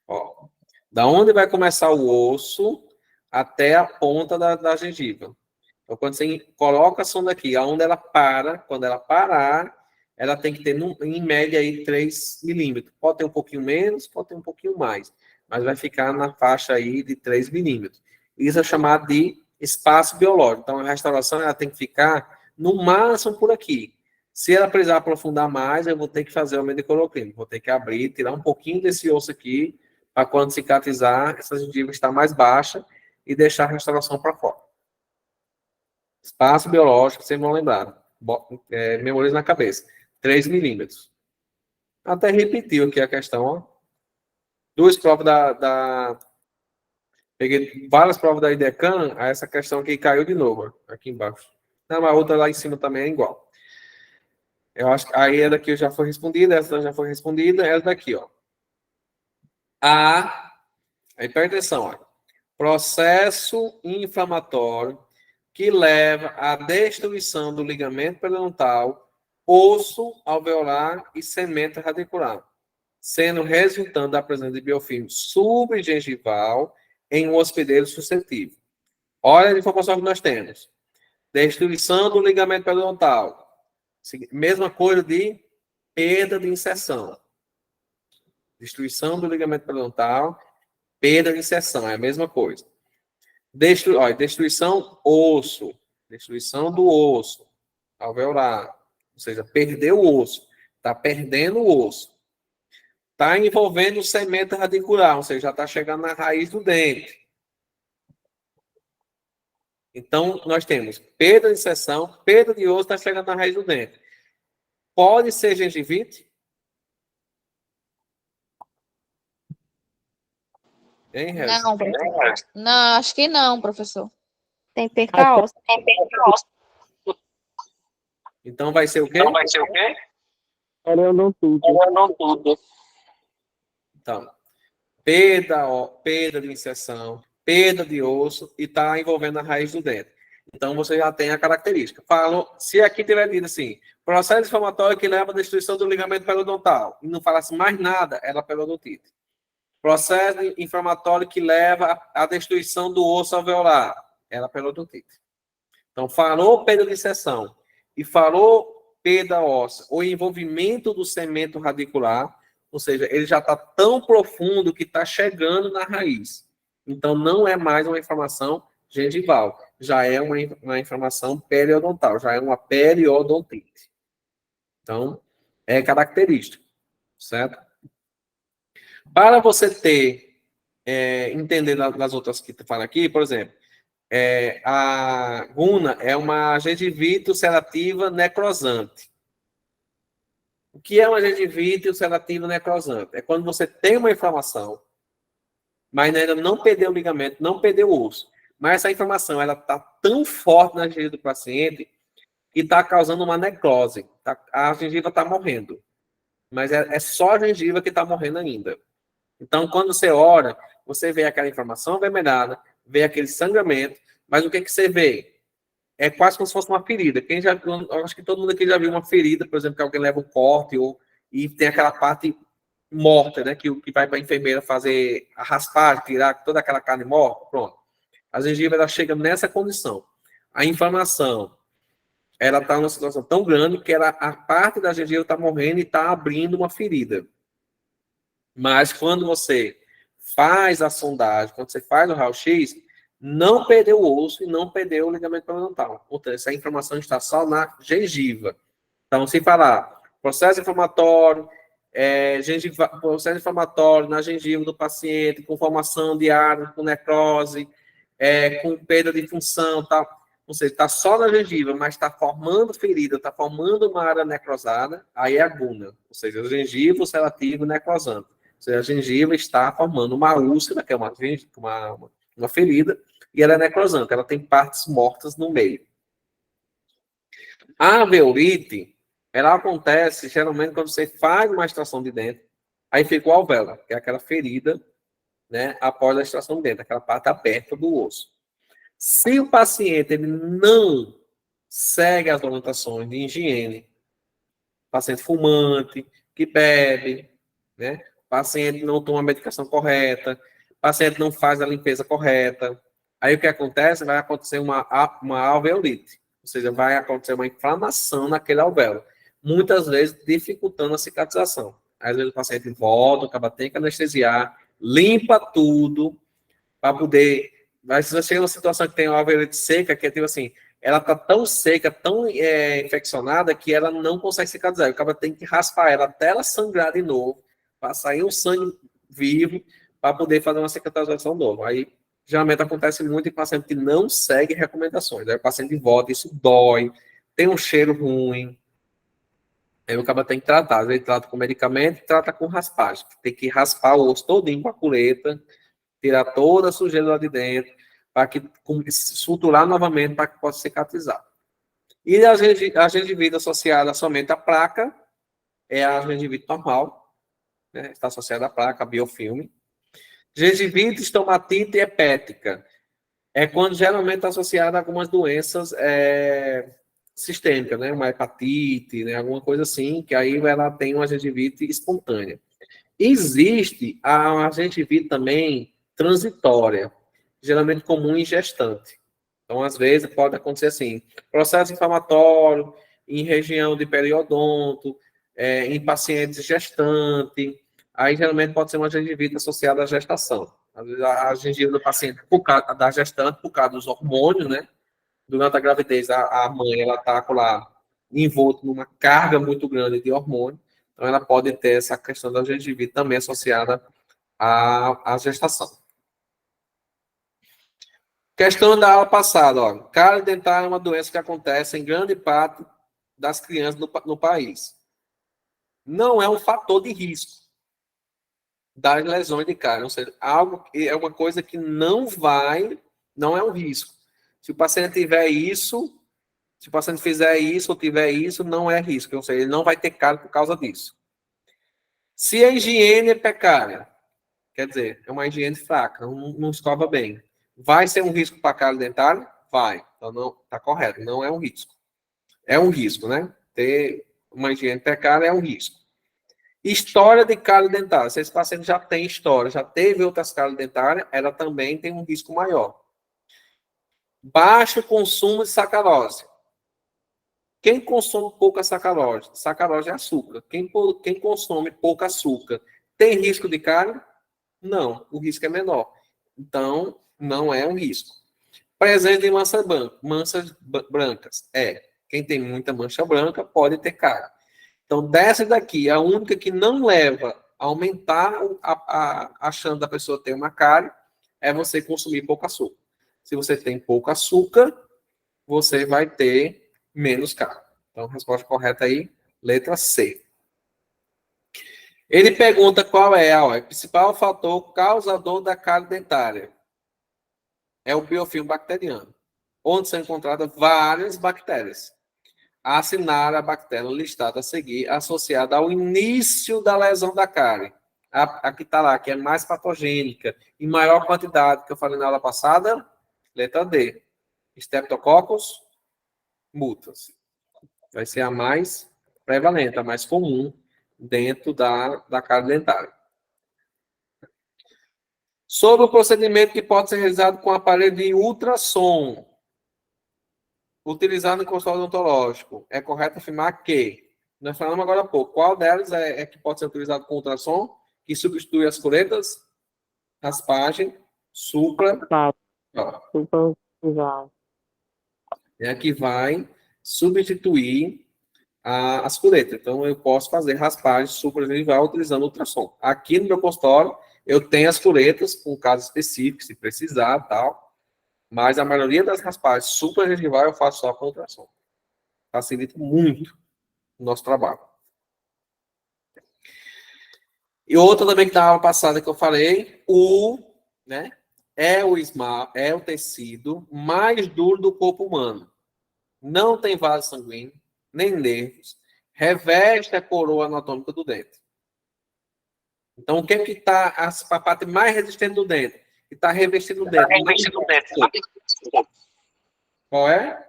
Ó, da onde vai começar o osso até a ponta da gengiva. Então, quando você coloca a sonda aqui, aonde ela para, quando ela parar, ela tem que ter, em média, aí, 3 milímetros. Pode ter um pouquinho menos, pode ter um pouquinho mais. Mas vai ficar na faixa aí de 3 milímetros. Isso é chamado de espaço biológico. Então, a restauração ela tem que ficar no máximo por aqui. Se ela precisar aprofundar mais, eu vou ter que fazer o aumento de coroa clínica. Vou ter que abrir, tirar um pouquinho desse osso aqui, para quando cicatrizar, essa gengiva está mais baixa e deixar a restauração para fora. Espaço biológico, vocês vão lembrar. Memoriza na cabeça. 3 milímetros. Até repetiu aqui a questão, ó. 2 provas Peguei várias provas da IDECAN, aí essa questão aqui caiu de novo, ó, aqui embaixo. Não, a outra lá em cima também é igual. Eu acho que aí essa daqui já foi respondida, essa já foi respondida, essa daqui, ó. Aí presta atenção, ó. Processo inflamatório que leva à destruição do ligamento periodontal, osso alveolar e cemento radicular, sendo resultante da presença de biofilme subgengival em um hospedeiro suscetível. Olha a informação que nós temos. Destruição do ligamento periodontal. Mesma coisa de perda de inserção. Destruição do ligamento periodontal, perda de inserção, é a mesma coisa. Destruição osso. Destruição do osso alveolar. Ou seja, perdeu o osso. Está perdendo o osso. Está envolvendo o cemento radicular, ou seja, já está chegando na raiz do dente. Então, nós temos perda de inserção, perda de osso, está chegando na raiz do dente. Pode ser gengivite? Hein, Rez? Não, professor. Não, acho que não, professor. Tem perca óssea. Então vai ser o quê? Então, perda de inserção, perda de osso e está envolvendo a raiz do dente. Então, você já tem a característica. Se aqui tiver dito assim, processo inflamatório que leva à destruição do ligamento periodontal, e não falasse mais nada, era periodontite. Processo inflamatório que leva à destruição do osso alveolar, era periodontite. Então, falou perda de inserção e falou perda óssea, ou envolvimento do cemento radicular, ou seja, ele já está tão profundo que está chegando na raiz. Então, não é mais uma inflamação gengival, já é uma inflamação periodontal, já é uma periodontite. Então, é característico, certo? Para você entender das outras que tu fala aqui, por exemplo, a guna é uma gengivite ulcerativa necrosante. O que é uma gengivite ulcerativa necrosante? É quando você tem uma inflamação, mas ainda não perdeu o ligamento, não perdeu o osso. Mas essa inflamação ela está tão forte na gengiva do paciente que está causando uma necrose. A gengiva está morrendo. Mas é só a gengiva que está morrendo ainda. Então, quando você ora, você vê aquela inflamação avermelhada, vê aquele sangramento, mas o que você vê? É quase como se fosse uma ferida. Eu acho que todo mundo aqui já viu uma ferida, por exemplo, que alguém leva um corte e tem aquela parte morta, né? Que vai para a enfermeira fazer a raspagem, tirar toda aquela carne morta. Pronto. A gengiva ela chega nessa condição. A inflamação, ela está numa situação tão grande que a parte da gengiva está morrendo e está abrindo uma ferida. Mas quando você faz a sondagem, quando você faz o raio-x, não perdeu o osso e não perdeu o ligamento periodontal. Portanto, essa inflamação está só na gengiva. Então, se falar processo inflamatório, processo inflamatório na gengiva do paciente, com formação de área, com necrose, com perda de função, tal. Ou seja, está só na gengiva, mas está formando ferida, está formando uma área necrosada, aí é a guna. Ou seja, a gengiva ulcerativa necrosante. Ou seja, a gengiva está formando uma úlcera, que é uma ferida, e ela é necrosante, ela tem partes mortas no meio. A alveolite, ela acontece geralmente quando você faz uma extração de dente, aí fica o alvéolo, que é aquela ferida, né, após a extração de dente, aquela parte aberta do osso. Se o paciente ele não segue as orientações de higiene, paciente fumante, que bebe, né, paciente não toma a medicação correta, paciente não faz a limpeza correta, aí o que acontece? Vai acontecer uma alveolite, ou seja, vai acontecer uma inflamação naquele alvéolo, muitas vezes dificultando a cicatrização. Às vezes o paciente volta, acaba tendo que anestesiar, limpa tudo, para poder... Mas se você chega numa situação que tem uma alveolite seca, que é tipo assim, ela está tão seca, tão infeccionada, que ela não consegue cicatrizar. O cara tem que raspar ela até ela sangrar de novo, para sair um sangue vivo, para poder fazer uma cicatrização nova. Aí geralmente acontece muito em paciente que não segue recomendações. Aí o paciente volta, isso dói, tem um cheiro ruim. Aí o cara tem que tratar. Às vezes trata com medicamento, trata com raspagem. Tem que raspar o osso todinho com a coleta, tirar toda a sujeira lá de dentro, para que suturar novamente para que possa cicatrizar. E a gengivite associada somente à placa é a gengivite normal, né? Está associada à placa, a biofilme. Gengivite, estomatite hepática é quando geralmente está associada a algumas doenças sistêmicas, né? Uma hepatite, né? Alguma coisa assim, que aí ela tem uma gengivite espontânea. Existe a gengivite também transitória, geralmente comum em gestante. Então, às vezes, pode acontecer assim, processo inflamatório em região de periodonto, em pacientes gestantes, aí geralmente pode ser uma gengivite associada à gestação. Às vezes, a gengiva do paciente, por causa da gestante, por causa dos hormônios, né? Durante a gravidez, a mãe, ela está lá envolta numa carga muito grande de hormônio, então ela pode ter essa questão da gengivite também associada à gestação. Questão da aula passada, ó. Cárie dentária é uma doença que acontece em grande parte das crianças no país. Não é um fator de risco das lesões de cárie, ou seja, é uma coisa que não é um risco. Se o paciente tiver isso, se o paciente fizer isso ou tiver isso, não é risco, ou seja, ele não vai ter cárie por causa disso. Se a higiene é precária, quer dizer, é uma higiene fraca, não escova bem. Vai ser um risco para a cárie dentária? Vai. Então, não, está correto, não é um risco. É um risco, né? Ter uma higiene precária é um risco. História de cárie dentária. Se esse paciente já tem história, já teve outras cáries dentárias, ela também tem um risco maior. Baixo consumo de sacarose. Quem consome pouca sacarose? Sacarose é açúcar. Quem consome pouco açúcar tem risco de cárie? Não, o risco é menor. Então, não é um risco. Presente em manchas brancas. Quem tem muita mancha branca pode ter cárie. Então, dessa daqui, a única que não leva a aumentar a chance da pessoa ter uma cárie é você consumir pouco açúcar. Se você tem pouco açúcar, você vai ter menos cárie. Então, a resposta correta aí, letra C. Ele pergunta qual é o principal fator causador da cárie dentária. É o biofilme bacteriano, onde são encontradas várias bactérias. Assinar a bactéria listada a seguir, associada ao início da lesão da cárie. A que está lá, que é mais patogênica, em maior quantidade, que eu falei na aula passada, letra D. Streptococcus mutans. Vai ser a mais prevalente, a mais comum dentro da cárie dentária. Sobre o procedimento que pode ser realizado com aparelho de ultrassom, utilizado no consultório odontológico, é correto afirmar que, nós falamos agora há pouco, qual delas é que pode ser utilizado com ultrassom, que substitui as coletas, raspagem, supra, é a que vai substituir as coletas. Então, eu posso fazer raspagem supragengival utilizando ultrassom. Aqui no meu consultório, eu tenho as coletas, com casos específicos, se precisar, tal, mas a maioria das raspagens supragengival eu faço só com ultrassom. Facilita muito o nosso trabalho. E outra também que da aula passada que eu falei, é o tecido mais duro do corpo humano. Não tem vaso sanguíneo, nem nervos, reveste a coroa anatômica do dente. Então, o que é que está a parte mais resistente do dente? Que está revestido o dente. Qual é?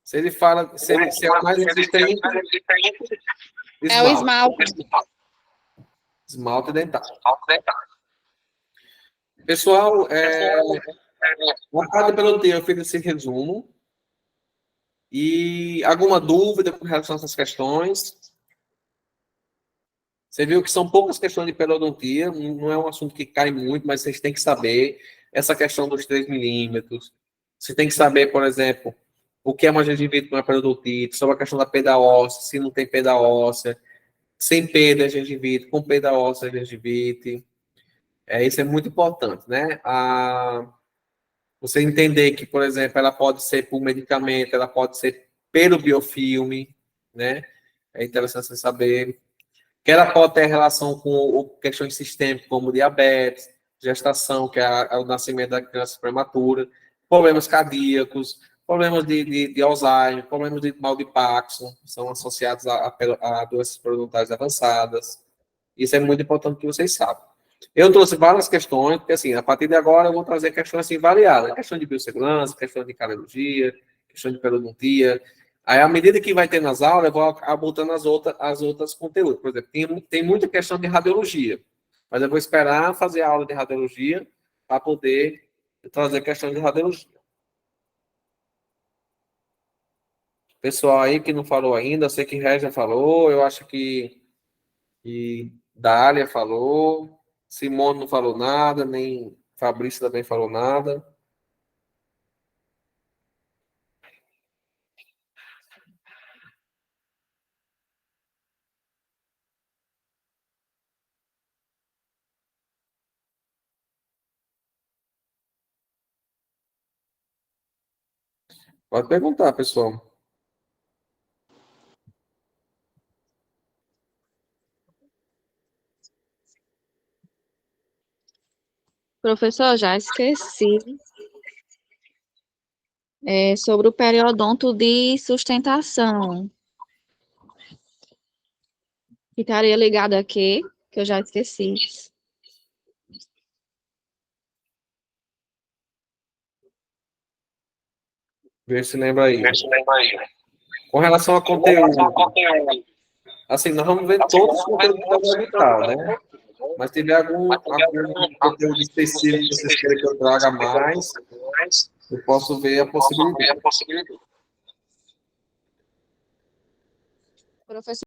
Se ele fala, se é o mais resistente, é o esmalte. Esmalte dentário. Pessoal, obrigado pelo tempo, eu fiz esse resumo. E alguma dúvida com relação a essas questões? Você viu que são poucas questões de periodontia, não é um assunto que cai muito, mas vocês têm que saber essa questão dos 3 milímetros. Você tem que saber, por exemplo, o que é uma gengivite com uma periodontite, sobre a questão da perda óssea, se não tem perda óssea. sem perda de gengivite, com perda óssea de gengivite. Isso é muito importante, né? Você entender que, por exemplo, ela pode ser por medicamento, ela pode ser pelo biofilme, né? É interessante você saber que ela pode ter relação com questões sistêmicas, como diabetes, gestação, que é o nascimento da criança prematura, problemas cardíacos, problemas de Alzheimer, problemas de mal de Parkinson, são associados a doenças periodontais avançadas. Isso é muito importante que vocês saibam. Eu trouxe várias questões, porque assim, a partir de agora eu vou trazer questões assim variadas, questão de biossegurança, questão de cardiologia, questão de periodontia. Aí, à medida que vai ter nas aulas, eu vou abordando as outras conteúdos. Por exemplo, tem muita questão de radiologia, mas eu vou esperar fazer a aula de radiologia para poder trazer questões de radiologia. Pessoal aí que não falou ainda, eu sei que Regia falou, eu acho que Dália falou, Simone não falou nada, nem Fabrício também falou nada. Pode perguntar, pessoal. Professor, já esqueci. Sobre o periodonto de sustentação. Ficaria ligado aqui, que eu já esqueci. Vê se lembra aí. Com relação a conteúdo, assim, nós vamos ver todos os conteúdos da web vital, né? Mas teve algum conteúdo específico que vocês querem que eu traga mais, eu posso ver a possibilidade. Professor,